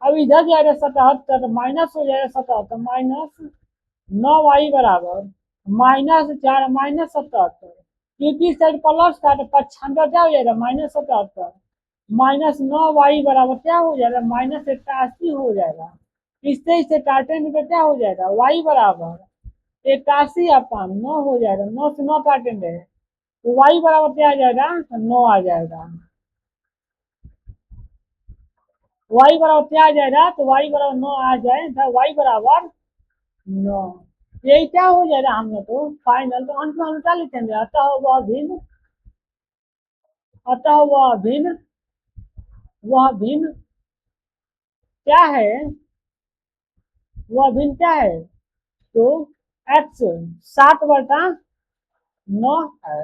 अब इधर जाएगा 77 तो माइनस हो जाएगा 77 -9y बराबर -4 -77। क्योंकि साइड प्लस था तो 95 क्या हो जाएगा, -77 -9y बराबर क्या हो जाएगा, -81 हो जाएगा। इससे इसे काटेंगे तो क्या हो जाएगा, y बराबर 81/9 हो जाएगा। 9 से 9 काटेंगे तो y बराबर क्या आ जाएगा, 9 आ जाएगा। y बराबर क्या आ जाएगा, तो y बराबर 9 आ जाए तो y बराबर 9। यही क्या हो जाएगा हम लोग को फाइनल। तो अंत में हम क्या लिखेंगे, अतः वह भिन्न क्या है, वह भिन्न क्या है, तो x 7/9 है।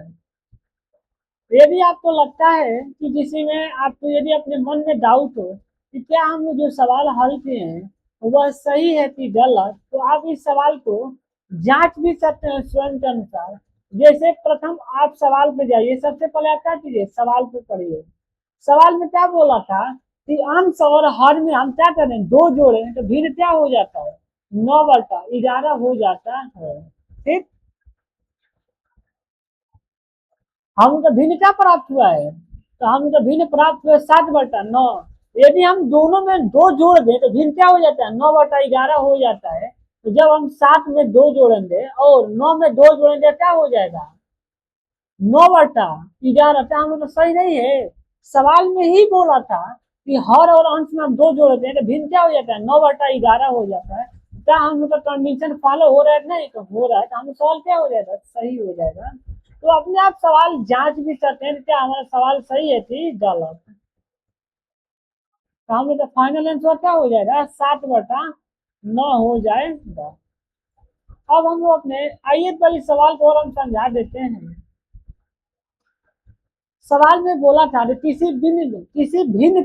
यदि आपको लगता है कि किसी में आपको यदि अपने मन में डाउट हो कि क्या हम जो सवाल हल किए हैं वह सही है कि गलत, तो आप इस सवाल को जांच भी सकते हैं स्वयं के अनुसार। जैसे प्रथम आप सवाल पे जाइए, सबसे पहले आप क्या कीजिए, सवाल को पढ़िए। सवाल में क्या बोला था कि अंश और हर में हम क्या करें, दो जोड़े तो भिन्न क्या हो जाता है, 9/11 हो जाता है। ठीक, हमको भिन्न क्या प्राप्त हुआ है, तो हमको भिन्न प्राप्त हुआ 7/9। यदि हम दोनों में दो जोड़ दें तो भिन्न क्या हो जाता है, 9/11 हो जाता है। तो जब हम 7 में 2 जोड़ेंगे और 9 में 2 जोड़ेंगे क्या हो जाएगा, 9/11। क्या हम तो सही नहीं है, सवाल में ही बोला था कि हर और अंश में हम 2 जोड़ दें तो भिन्न क्या हो जाता है, 9/11 हो जाता है। क्या हम लोग का कंडीशन फॉलो हो रहा है, नहीं तो हो रहा है, तो हम सवाल क्या हो जाएगा, सही हो जाएगा। तो अपने आप सवाल जांच भी सकते हैं क्या हमारा सवाल सही है कि गलत। तो हम लोग का फाइनल आंसर क्या हो जाएगा, 7/9 हो जाएगा। अब हम लोग अपने आइए पर इस सवाल को और हम समझा देते हैं। सवाल में बोला था किसी भिन्न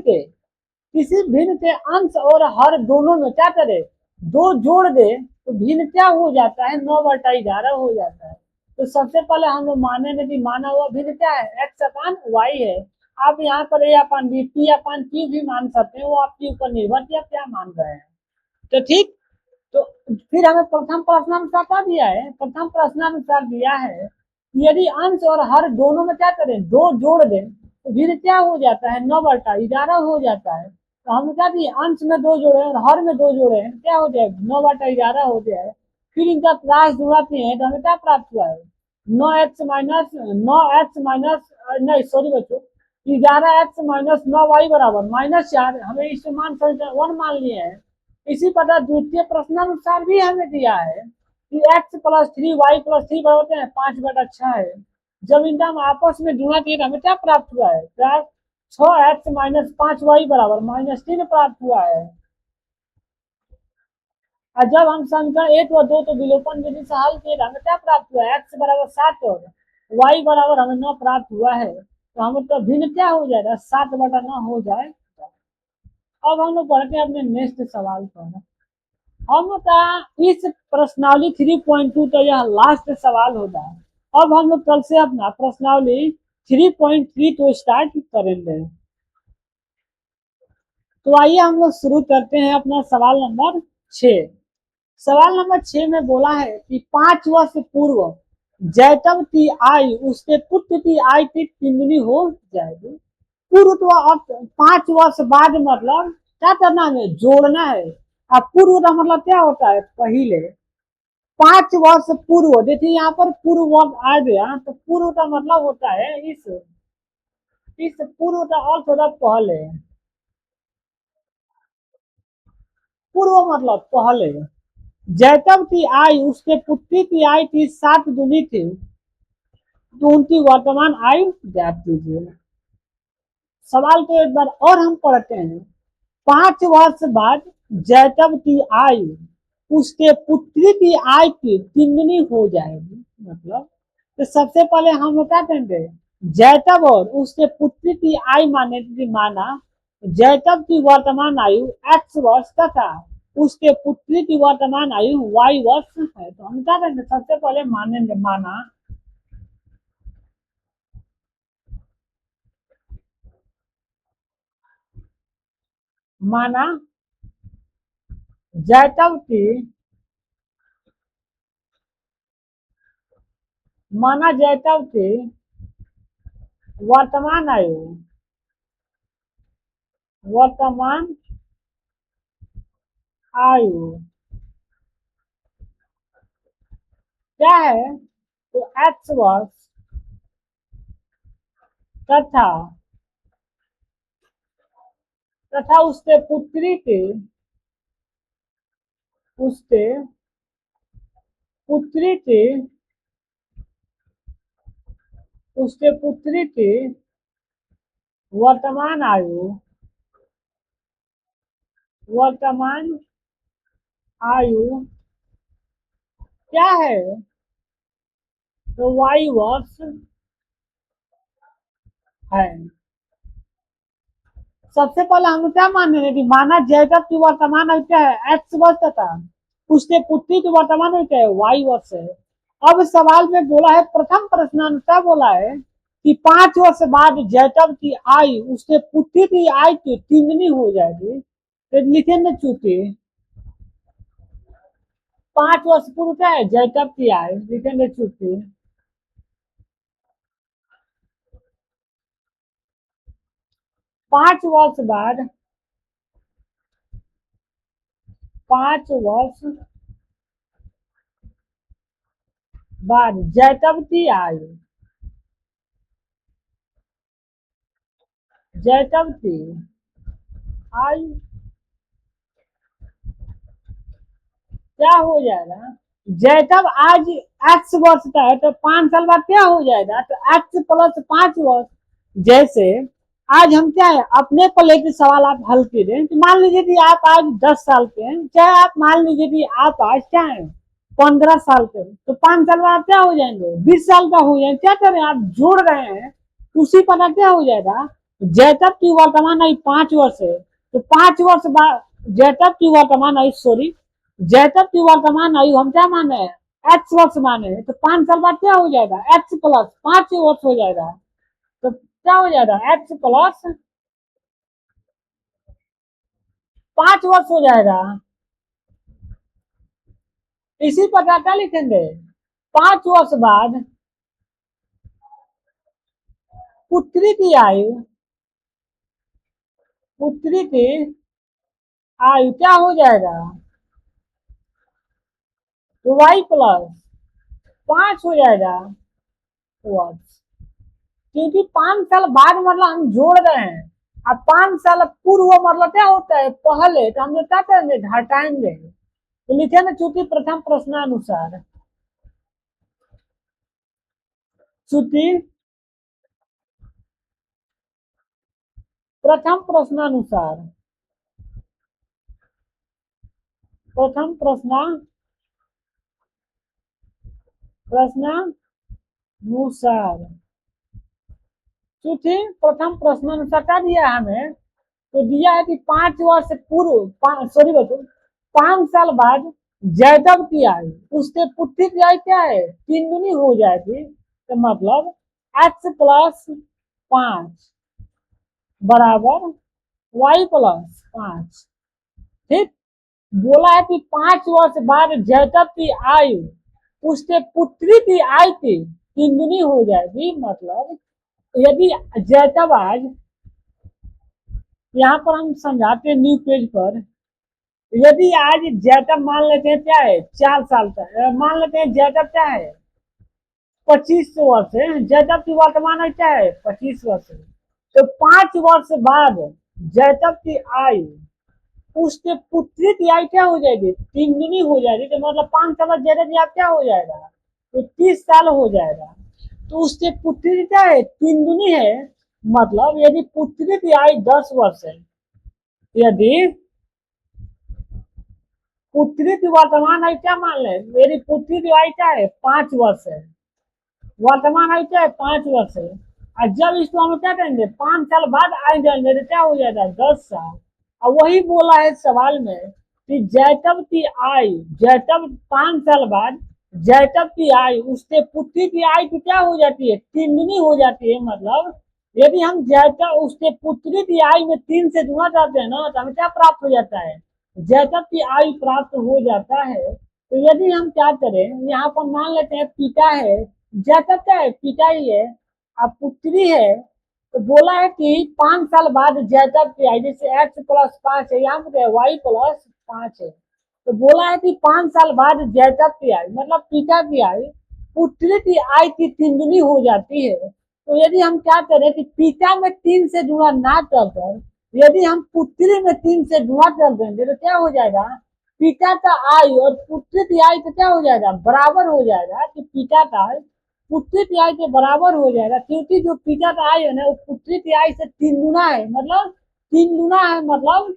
के अंश और हर दोनों में क्या करे, दो जोड़ दे तो भिन्न क्या हो जाता है, 9/11 हो जाता है। तो सबसे पहले हम लोग मानेंगे कि माना हुआ भिन्न क्या है, x/y है। आप यहाँ पर a/b p/q भी मान सकते हैं, वो आपके ऊपर निर्भर किया क्या मान रहे हैं। तो ठीक, तो फिर हमें प्रथम प्रश्नानुसार क्या दिया है, प्रथम प्रश्नानुसार दिया है कि यदि अंश और हर दोनों में क्या करें, दो जोड़ दें तो फिर क्या हो जाता है, 9/11 हो जाता है। तो हम क्या दिए, अंश में दो जोड़े और हर में दो जोड़े हैं, क्या हो जाएगा, 9/11 हो जाए। फिर इनका क्लास जुड़ाते हैं तो हमें क्या प्राप्त हुआ है, 9x माइनस नहीं सॉरी बच्चों, 11x - 9y बराबर -4, हमें इससे मान संख्या 1 मान लिए हैं। इसी प्रकार द्वितीय प्रश्नानुसार भी हमें दिया है कि x+3y+3 बराबर होते हैं 5/6 है। जब इनका हम आपस में गुणा किए तो हमें क्या प्राप्त हुआ है, 6x - 5y बराबर -3 प्राप्त हुआ है। और जब हम संख्या 1 व 2 तो विलोपन विधि से हल किए तो हमें क्या प्राप्त हुआ है, x बराबर 7 और y बराबर हमें 9 प्राप्त हुआ है। तो हम उसका भिन्न क्या हो जाएगा, 7/9 हो जाए। अब हम लोग बढ़ते हैं अपने नेक्स्ट सवाल पर। हम का इस प्रश्नावली 3.2 का यह लास्ट सवाल होता है। अब हम लोग कल से अपना प्रश्नावली 3.3 को स्टार्ट करेंगे। तो आइए हम लोग शुरू करते हैं अपना सवाल नंबर 6। सवाल नंबर 6 में बोला है कि 5 वर्ष पूर्व जैतव की आयु उसके पुत्र की आयु की तिगुनी हो जाएगी। पूर्व तो अब 5 वर्ष बाद मतलब क्या करना है, जोड़ना है। अब पूर्व का मतलब क्या होता है, पहले 5 वर्ष पूर्व, देखिए यहाँ पर पूर्व वर्ष आ गया तो पूर्व का मतलब होता है इस पूर्व का अर्थ होता है पहले। पूर्व मतलब पहले। जैतव की आयु उसके पुत्री की आयु की 7 गुनी थी तो उनकी वर्तमान आयु ज्ञात कीजिए। सवाल को एक बार और हम पढ़ते हैं। 5 वर्ष बाद जैतव की आयु उसके पुत्री की आयु की 3 गुनी हो जाएगी। मतलब तो सबसे पहले हम क्या करेंगे, जैतव और उसके पुत्री की आयु माना जैतव की वर्तमान आयु x वर्ष तथा उसके पुत्री की वर्तमान आयु y वर्ष है। तो हम क्या करेंगे, सबसे पहले मानेंगे माना जैतव की माना जैतव की वर्तमान आयु वर्तमान आयु क्या है, तो x वर्ष तथा उसके पुत्री के उसके पुत्री के उसके पुत्री की वर्तमान आयु वर्तमान आयु क्या है, तो y वर्ष है। सबसे पहले हम क्या मान रहे हैं कि माना जैतव की वर्तमान आयु क्या है, x वर्ष तथा उसके पुत्री की वर्तमान आयु क्या है, y वर्ष है। अब सवाल में बोला है, प्रथम प्रश्नानुसार बोला है कि 5 वर्ष बाद जैतव की आयु उसके पुत्री की आयु की 3 गुनी हो जाएगी। तो लिखेंगे चूंकि 5 वर्ष पूर्व क्या है, जैतव की आयु, लिखेंगे चूंकि 5 वर्ष बाद 5 वर्ष बाद जैतव की आयु आयु क्या हो जाएगा, जैतव आज x वर्ष का है तो 5 साल बाद क्या हो जाएगा, तो x + 5 वर्ष। जैसे आज हम क्या है, अपने पले के सवाल आप हल कीजिए। तो मान लीजिए कि आप आज 10 साल के हैं, चाहे आप मान लीजिए कि आप आज क्या है 15 साल के, तो 5 साल बाद क्या हो जाएंगे, 20 साल का हो जाएंगे। क्या करें, आप जोड़ रहे हैं उसी पर क्या हो जाएगा, जैतव की वर्तमान आयु 5 वर्ष है तो 5 वर्ष बाद जैतव की वर्तमान आयु सॉरी जैतव की वर्तमान आयु हम क्या माने हैं, x वर्ष माने हैं। तो 5 साल बाद क्या हो जाएगा, x + 5 वर्ष हो जाएगा। तो क्या हो जाएगा, x + 5 वर्ष हो जाएगा। इसी पर डाटा लिखेंगे। 5 वर्ष बाद पुत्री की आयु, पुत्री की आयु क्या हो जाएगा, तो y प्लस 5 हो जाएगा वर्ष। क्योंकि 5 साल बाद मतलब हम जोड़ रहे हैं, अब 5 साल पूर्व मतलब क्या होता है पहले, तो हम लोग क्या करेंगे घटाएंगे। तो लिखे ना, चूंकि प्रथम प्रश्नानुसार, चूंकि प्रथम प्रश्नानुसार, प्रथम प्रश्नानुसार, चूंकि प्रथम प्रश्नानुसार क्या दिया है हमें, तो दिया है कि 5 वर्ष पूर्व, सॉरी बच्चों, 5 साल बाद जैतव की आयु, उसके पुत्री की आयु क्या है 3 गुनी हो जाएगी, तो मतलब x+5 बराबर y+5। ठीक, बोला है कि 5 वर्ष बाद जैतव की आयु उसके पुत्री की आयु की 3 गुनी हो जाएगी। मतलब यदि जैतव आज, यहाँ पर हम समझाते हैं न्यू पेज पर, यदि आज जैतव मान लेते हैं क्या है 4 साल का, मान लेते हैं जैतव क्या है 25 वर्ष है, जैतव की वर्तमान आयु क्या है 25 वर्ष है, तो 5 वर्ष बाद जैतव की आयु उसके पुत्री की आयु क्या हो जाएगी 3 गुनी हो जाएगी, तो मतलब 5 साल बाद जैतव की आयु क्या हो जाएगा, तो 30 साल हो जाएगा। तो उसके पुत्री की क्या है 3 गुनी है, मतलब यदि पुत्री की आयु 10 वर्ष है, यदि पुत्री की वर्तमान आयु क्या मान ले, मेरी पुत्री की आयु क्या है 5 वर्ष है, वर्तमान आयु क्या है 5 वर्ष है, और जब इसको हम क्या करेंगे 5 साल बाद आयु जाएंगे तो क्या हो जाएगा 10 साल। और वही बोला है सवाल में कि जैतव की आयु, जैतव 5 साल बाद जैतव की आयु उसके पुत्री की आयु की क्या हो जाती है 3 गुनी हो जाती है। मतलब यदि हम जैतव उसके पुत्री की आयु में 3 से गुणा करते हैं ना, तो हमें क्या प्राप्त हो जाता है, जैतव की आयु प्राप्त हो जाता है। तो यदि हम क्या करें, यहाँ पर मान लेते हैं पिता है, जैतव क्या है पिता ही है, अब पुत्री है, तो बोला है कि 5 साल बाद जैतव की आयु, जैसे x+5 है, यहाँ पे y+5 है, तो बोला है कि 5 साल बाद जैतव की आयु मतलब पिता की आयु पुत्री की आयु की 3 गुनी हो जाती है। तो यदि हम क्या करें कि पिता में 3 से गुणा ना कर कर यदि हम पुत्री में 3 से गुणा कर देंगे तो क्या हो जाएगा, पिता का आयु और पुत्री की आयु तो क्या हो जाएगा बराबर हो जाएगा, कि पिता का आयु पुत्री की आयु के बराबर हो जाएगा, क्योंकि जो पिता का आयु है ना वो पुत्री की आयु से 3 गुना है, मतलब 3 गुना है, मतलब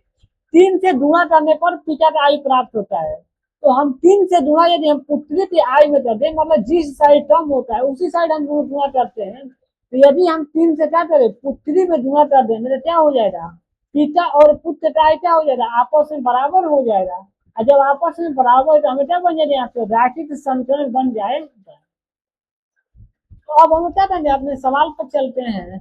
3 से गुणा करने पर पिता का आयु प्राप्त होता है। तो हम 3 से गुणा यदि हम पुत्री की आयु में करते हैं, मतलब जिस साइड कम होता है उसी साइड हम गुणा करते हैं, तो यदि हम 3 से क्या करें पुत्री में गुणा कर देंगे तो क्या हो जाएगा, पिता और पुत्र का आयु क्या हो जाएगा आपस में बराबर हो जाएगा, और जब आपस में बराबर तो हमें क्या बन जाएगा यहाँ पे रैखिक समीकरण बन जाएगा। तो अब हम क्या करेंगे अपने सवाल पर चलते हैं,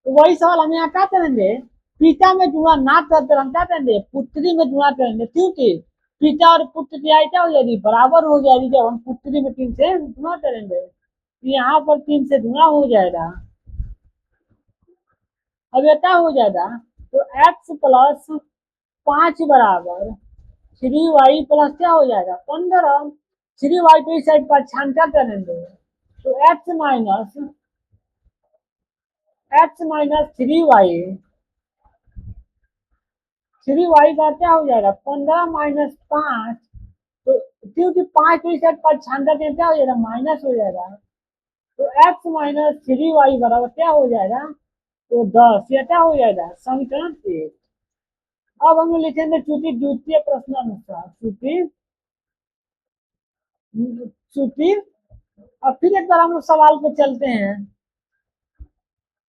तो वही सवाल हम यहाँ क्या करेंगे, पिता में गुणा ना करते हम क्या करेंगे पुत्री में गुणा करेंगे, क्योंकि पिता और पुत्र की आयु क्या हो जाएगी बराबर हो जाएगी, जब हम पुत्री में 3 से गुणा करेंगे, तो यहाँ पर 3 से गुणा हो जाएगा। अब ये क्या हो जाएगा, तो x+5 बराबर 3y+ क्या हो जाएगा 15, 3y तो इस साइड पर छांटा करेंगे, तो x-3y, 3y का क्या हो जाएगा 15-5, तो क्योंकि 5 तो इस साइड पर छांटा दें क्या हो जाएगा माइनस हो जाएगा, तो x-3y बराबर क्या हो जाएगा, तो 10, या क्या हो जाएगा समीकरण 1। अब हम लिखेंगे चूंकि द्वितीय प्रश्न अनुसार, चूंकि चूंकि अब फिर एक बार हम लोग सवाल पे चलते हैं।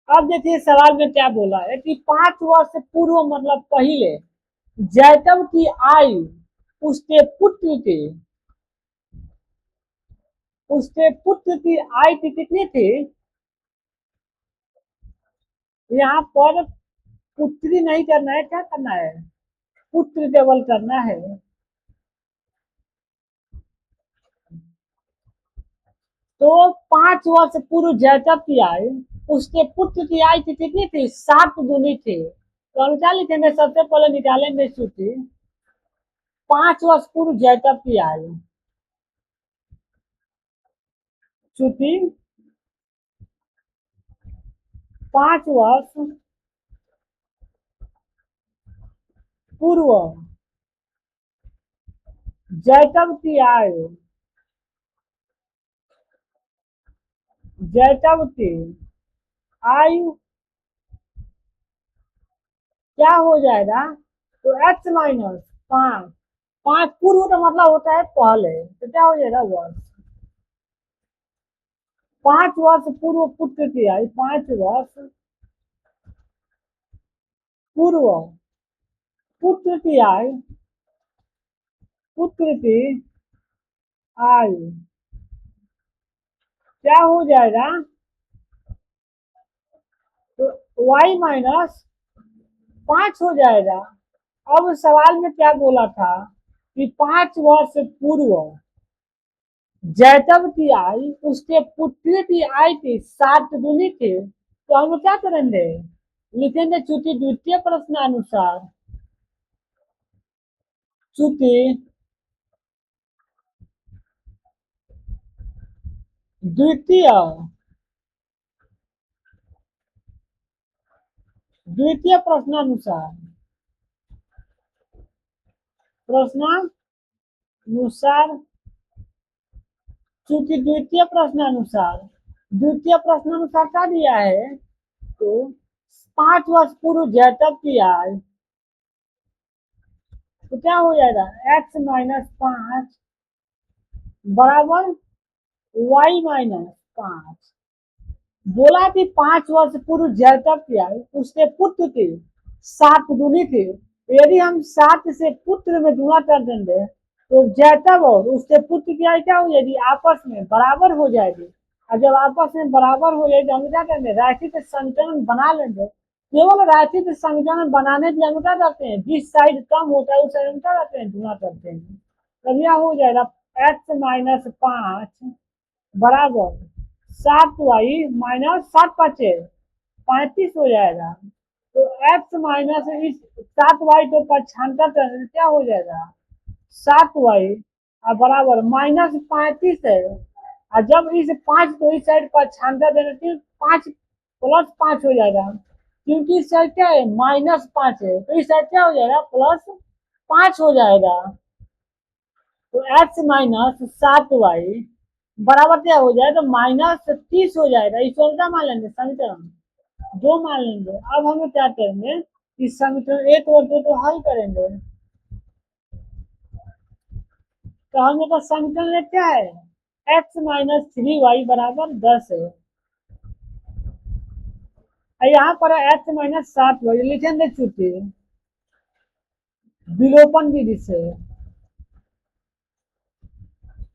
अब देखिए सवाल में क्या बोला है कि 5 वर्ष पूर्व मतलब पहले जैतव की आयु उसके पुत्र के, उसके पुत्र की आयु की कितनी थी, यहाँ पर पुत्री नहीं करना है, क्या करना है पुत्र केवल करना है। तो 5 वर्ष पूर्व जैतव की आयु उसके पुत्र की आयु कितनी थी? 7 दूनी थी। तो हम क्या लिखेंगे? सबसे पहले निकालेंगे श्रुति। 5 वर्ष पूर्व जैतव की आयु, श्रुति 5 वर्ष पूर्व जैतव की आयु, जैतव की आयु क्या हो जाएगा? तो x माइनस 5, 5 पूर्व का मतलब होता है पहले, तो क्या हो जाएगा? वर्ष। 5 वर्ष पूर्व पुत्र की आयु, 5 वर्ष पूर्व पुत्र की आयु, पुत्र की आयु क्या हो जाएगा? तो y माइनस 5 हो जाएगा। अब सवाल में क्या बोला था कि 5 वर्ष पूर्व जैतव की आयु उसके पुत्र की आयु थी 7 दूनी थी। तो हम क्या करेंगे? लिखेंगे चूंकि द्वितीय प्रश्नानुसार, चूंकि द्वितीय द्वितीय प्रश्नानुसार, प्रश्नानुसार चूंकि द्वितीय प्रश्नानुसार क्या दिया है? तो 5 वर्ष पूर्व जैतव की आयु, तो क्या हो जाएगा? x माइनस 5 बराबर y माइनस 5। बोला कि 5 वर्ष पूर्व जैतव की आयु उसके पुत्र की 7 दूनी थी। यदि हम 7 से पुत्र में गुणा कर देंगे तो जैतव और उसके पुत्र की आयु क्या हो जाएगी? आपस में बराबर हो जाएगी। और जब आपस में बराबर हो जाएगी हम क्या करेंगे? रैखिक समीकरण बना लेंगे। केवल रैखिक समीकरण बनाने के लिए हम क्या करते हैं? जिस साइड कम होता है उस साइड हम क्या करते हैं? गुणा करते हैं। तब यह हो जाएगा x माइनस 5 बराबर 7y माइनस 7×5 35 हो जाएगा। तो x माइनस इस 7y को पक्षांतर करने से क्या हो जाएगा? 7y बराबर माइनस 35 है। और जब इस 5 को इस साइड पक्षांतर देने तो 5 प्लस 5 हो जाएगा, क्योंकि इस साइड क्या है? माइनस 5 है, तो इस साइड क्या हो जाएगा? प्लस 5 हो जाएगा। तो x माइनस 7y बराबर क्या हो जाएगा? माइनस 30 हो जाएगा। इसको क्या मान लेंगे? समीकरण 2 मान लेंगे। अब हम क्या करेंगे? इस समीकरण 1 और 2 को हल करेंगे। तो हमें तो समीकरण में क्या है? x माइनस 3y बराबर 10 है। यहाँ पर x माइनस 7y लिखेंगे चूंकि विलोपन विधि से।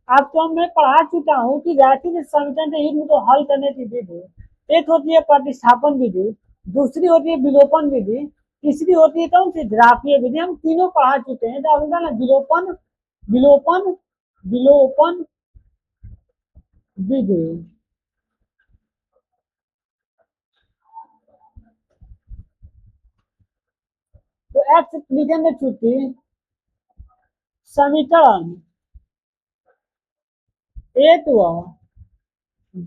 आपको मैं पढ़ा चुका हूँ कि रैखिक समीकरण के युग्म को हल करने की विधि एक होती है प्रतिस्थापन विधि, दूसरी होती है विलोपन विधि, तीसरी होती है कौन सी? द्राफीय विधि। हम तीनों पढ़ा चुके हैं। तो ना विलोपन विलोपन विलोपन विधि। तो x लिखेंगे चूंकि समीकरण 1 व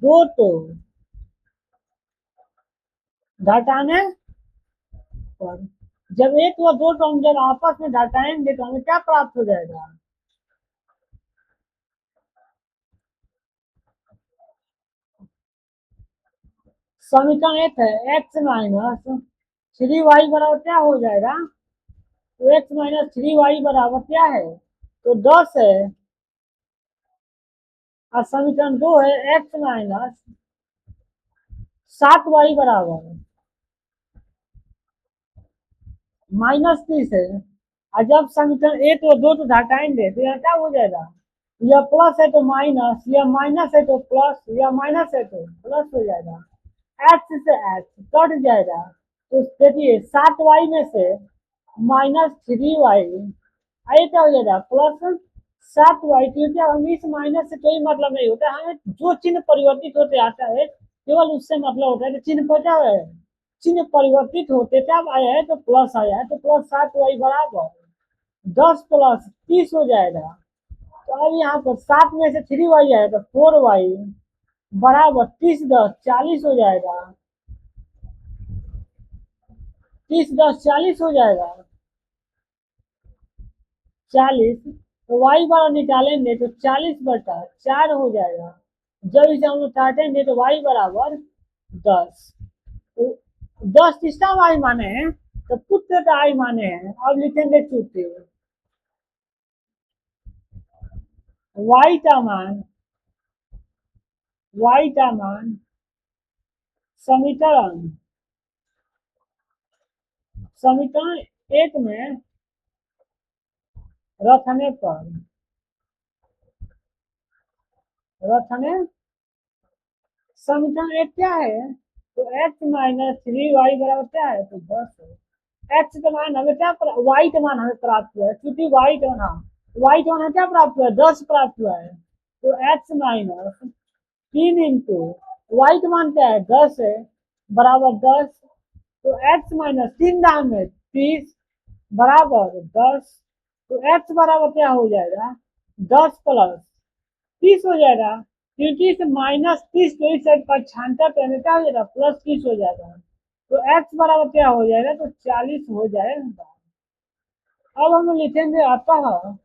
2 को घटाने पर, जब 1 व 2 को हम जब आपस में घटाएंगे तो हमें क्या प्राप्त हो जाएगा? समीकरण 1 है x माइनस 3y बराबर क्या हो जाएगा? तो x माइनस 3y बराबर क्या है? तो 10 है। और समीकरण 2 है x माइनस 7y बराबर माइनस 30 है। और जब समीकरण 1 और 2 को घटाएंगे तो यह क्या हो जाएगा? यह प्लस है तो माइनस, यह माइनस है तो प्लस, यह माइनस है तो प्लस हो जाएगा। x से x कट जाएगा। तो देखिए 7y में से माइनस 3y, आइए क्या हो जाएगा? प्लस 7y क्योंकि हम इस माइनस से कोई मतलब नहीं होता, हमें जो चिन्ह परिवर्तित होते आता है केवल उससे मतलब होता है। तो चिन्ह पर क्या है, चिन्ह परिवर्तित होते क्या आया है तो प्लस आया है, तो प्लस 7y बराबर 10 + 30 हो जाएगा। तो अब यहाँ पर 7 में से 3y आया तो 4y बराबर 30 × 10 40 हो जाएगा। 30 × 10 40 हो जाएगा। 40 तो y बराबर निकालेंगे तो 40/4 हो जाएगा। जब इसे हम लोग काटेंगे तो y बराबर 10। तो 10 किसका y माने हैं, तो पुत्र का y माने हैं। अब लिखेंगे चुट्टी y का मान, y का मान समीकरण समीकरण 1 में रखने पर रखने समीकरण 1 क्या है, तो x - 3y बराबर क्या है तो 10 है। x का मान हमें क्या, y का मान हमें प्राप्त हुआ है, क्योंकि y का मान क्या प्राप्त हुआ है 10 प्राप्त हुआ है। तो x - 3 इंटू वाई का मान क्या है 10 है बराबर 10। तो x - 3 दाम है 30 बराबर 10। तो x बराबर क्या हो जाएगा 10 + 30 हो जाएगा, क्योंकि इस -30 को इस साइड पर छांटा तो क्या हो जाएगा +30 हो जाएगा। तो x बराबर क्या हो जाएगा तो 40 हो जाएगा। अब हम लिखेंगे अतः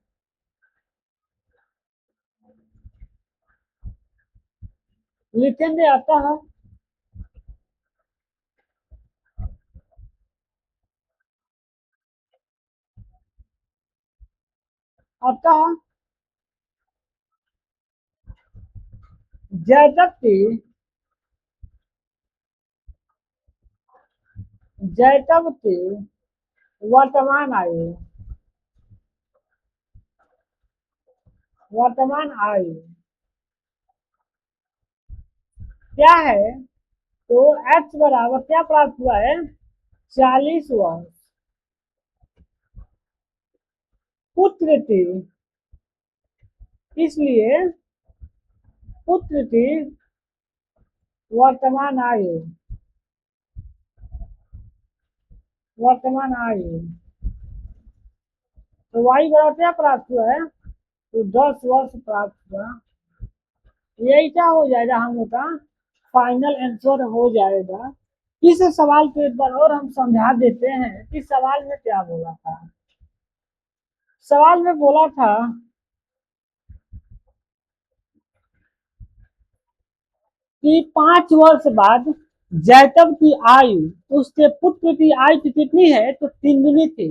लिखेंगे अतः अतः जैतक की वर्तमान आयु क्या है, तो x बराबर क्या प्राप्त हुआ है 40 वर्ष। पुत्र की, इसलिए पुत्र की वर्तमान आयु तो y बराबर क्या प्राप्त हुआ है तो 10 वर्ष प्राप्त हुआ। यही क्या हो जाएगा हम लोग का फाइनल आंसर हो जाएगा। इस सवाल को एक बार और हम समझा देते हैं कि सवाल में क्या बोला था। सवाल में बोला था कि 5 वर्ष बाद जैतव की आयु उसके पुत्र की आयु कितनी है तो 3 गुनी थी।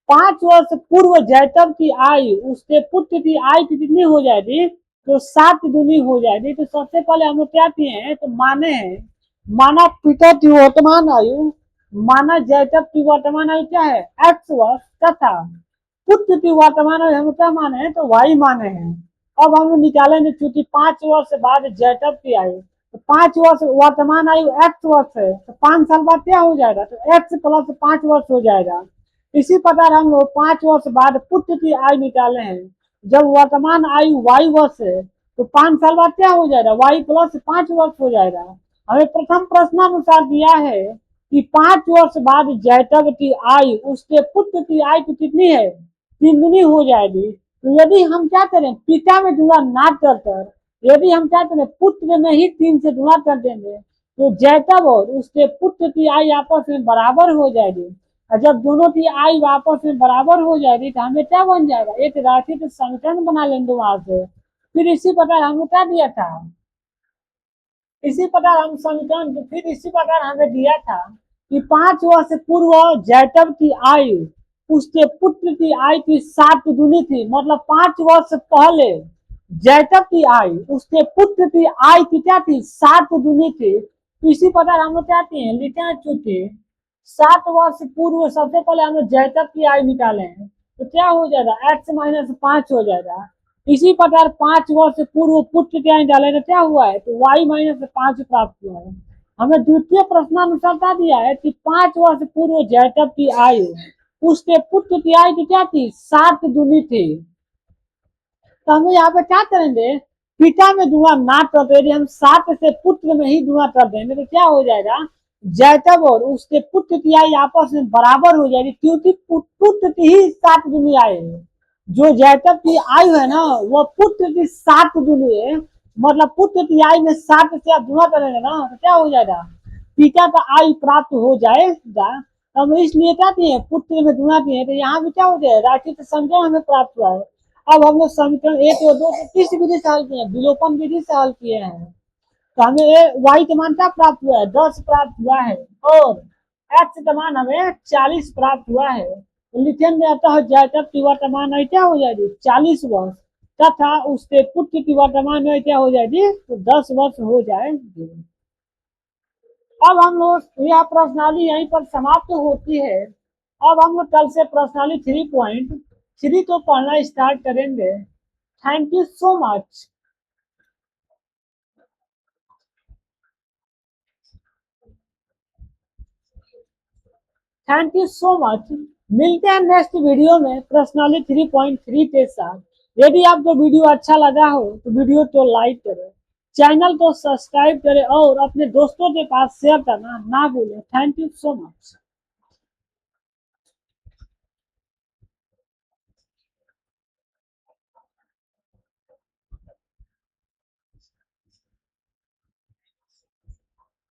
5 वर्ष पूर्व जैतव की आयु उसके पुत्र की आयु कितनी हो जाएगी तो 7 गुनी हो जाएगी। तो सबसे पहले हम लोग क्या किए हैं तो माने हैं, माना पिता की वर्तमान आयु, माना जैतव की वर्तमान आयु क्या है x वर्ष तथा पुत्र की वर्तमान आयु हम क्या माने हैं तो y माने हैं। अब हम निकालेंगे क्योंकि 5 वर्ष बाद जैतव की आयु, तो 5 वर्ष वर्तमान आयु x वर्ष है तो 5 साल बाद क्या हो जाएगा तो x + 5 वर्ष हो जाएगा। इसी प्रकार हम लोग 5 वर्ष बाद पुत्र की आयु निकाले हैं। जब वर्तमान आयु y वर्ष है तो 5 साल बाद क्या हो जाएगा y + 5 वर्ष हो जाएगा। हमें प्रथम प्रश्नानुसार दिया है कि 5 वर्ष बाद जैतव की आयु उसके पुत्र की आयु कितनी है 3 गुनी हो जाएगी। तो यदि हम क्या करें पिता में गुणा ना कर यदि हम क्या करें पुत्र में ही 3 से गुणा कर देंगे तो जैतव और उसके पुत्र की आयु आपस में बराबर हो जाएगी। और जब दोनों की आयु आपस में बराबर हो जाएगी तो हमें क्या बन जाएगा एक राशि के समीकरण बना लेंगे वहां से। फिर इसी प्रकार हमने क्या दिया था, इसी प्रकार हम समीकरण फिर इसी प्रकार हमें दिया था कि 5 वर्ष पूर्व जैतव की आयु उसके पुत्र की आयु की 7 गुनी थी। मतलब 5 वर्ष पहले जैतव की आयु उसके पुत्र की आयु की क्या थी 7 गुनी थी। तो इसी प्रकार हम लोग क्या हैं लिखे हैं चूंकि 7 वर्ष पूर्व सबसे पहले हम लोग जैतव की आयु निकाले हैं तो क्या हो जाएगा x - 5 हो जाएगा। इसी प्रकार 5 वर्ष पूर्व पुत्र की आयु डालेंगे क्या हुआ है तो y - 5 प्राप्त हुआ है। हमें द्वितीय प्रश्नानुसार क्या दिया है कि 5 वर्ष पूर्व जैतव की आयु उसके पुत्र की आयु की क्या थी 7 गुनी थी। तो हम यहाँ पे क्या करेंगे, पिता में दूंगा ना कर दे, यदि हम सात से पुत्र में ही दूंगा कर देंगे तो क्या हो जाएगा, जैतव और उसके पुत्र की आयु आपस में बराबर हो जाएगी, क्योंकि पुत्र की ही सात दुनी आयु है। जो जैतव की आयु है ना वह पुत्र की सात दुनी है, मतलब पुत्र की आयु में सात से आप गुणा करेंगे ना तो क्या हो जाएगा, पिता का आयु प्राप्त हो जाएगा। हम इसलिए क्या किए, पुत्र में गुणा किए, तो यहाँ भी क्या हो जाए, राशि से समीकरण हमें प्राप्त हुआ है। अब हम लोग समीकरण एक और दो किस विधि से हल किए हैं, विलोपन विधि से हल किए हैं। तो हमें वाई का मान क्या प्राप्त हुआ है, 10 प्राप्त हुआ है, और एक्स का मान हमें 40 प्राप्त हुआ है। तो लिखेंगे अतः जैतव की वर्तमान क्या हो जाएगी 40 वर्ष, तथा उसके पुत्र की वर्तमान क्या हो जाएगी तो 10 वर्ष हो जाएगी। अब हम लोग यह प्रश्नावली यहीं पर समाप्त होती है। अब हम लोग कल से प्रश्नावली 3.3 को पढ़ना स्टार्ट करेंगे। Thank you so much. Thank you so much. मिलते हैं नेक्स्ट वीडियो में प्रश्नावली 3.3 के साथ। यदि आपको वीडियो अच्छा लगा हो तो वीडियो को लाइक करें, चैनल को सब्सक्राइब करें और अपने दोस्तों के पास शेयर करना ना भूलें। Thank you so much.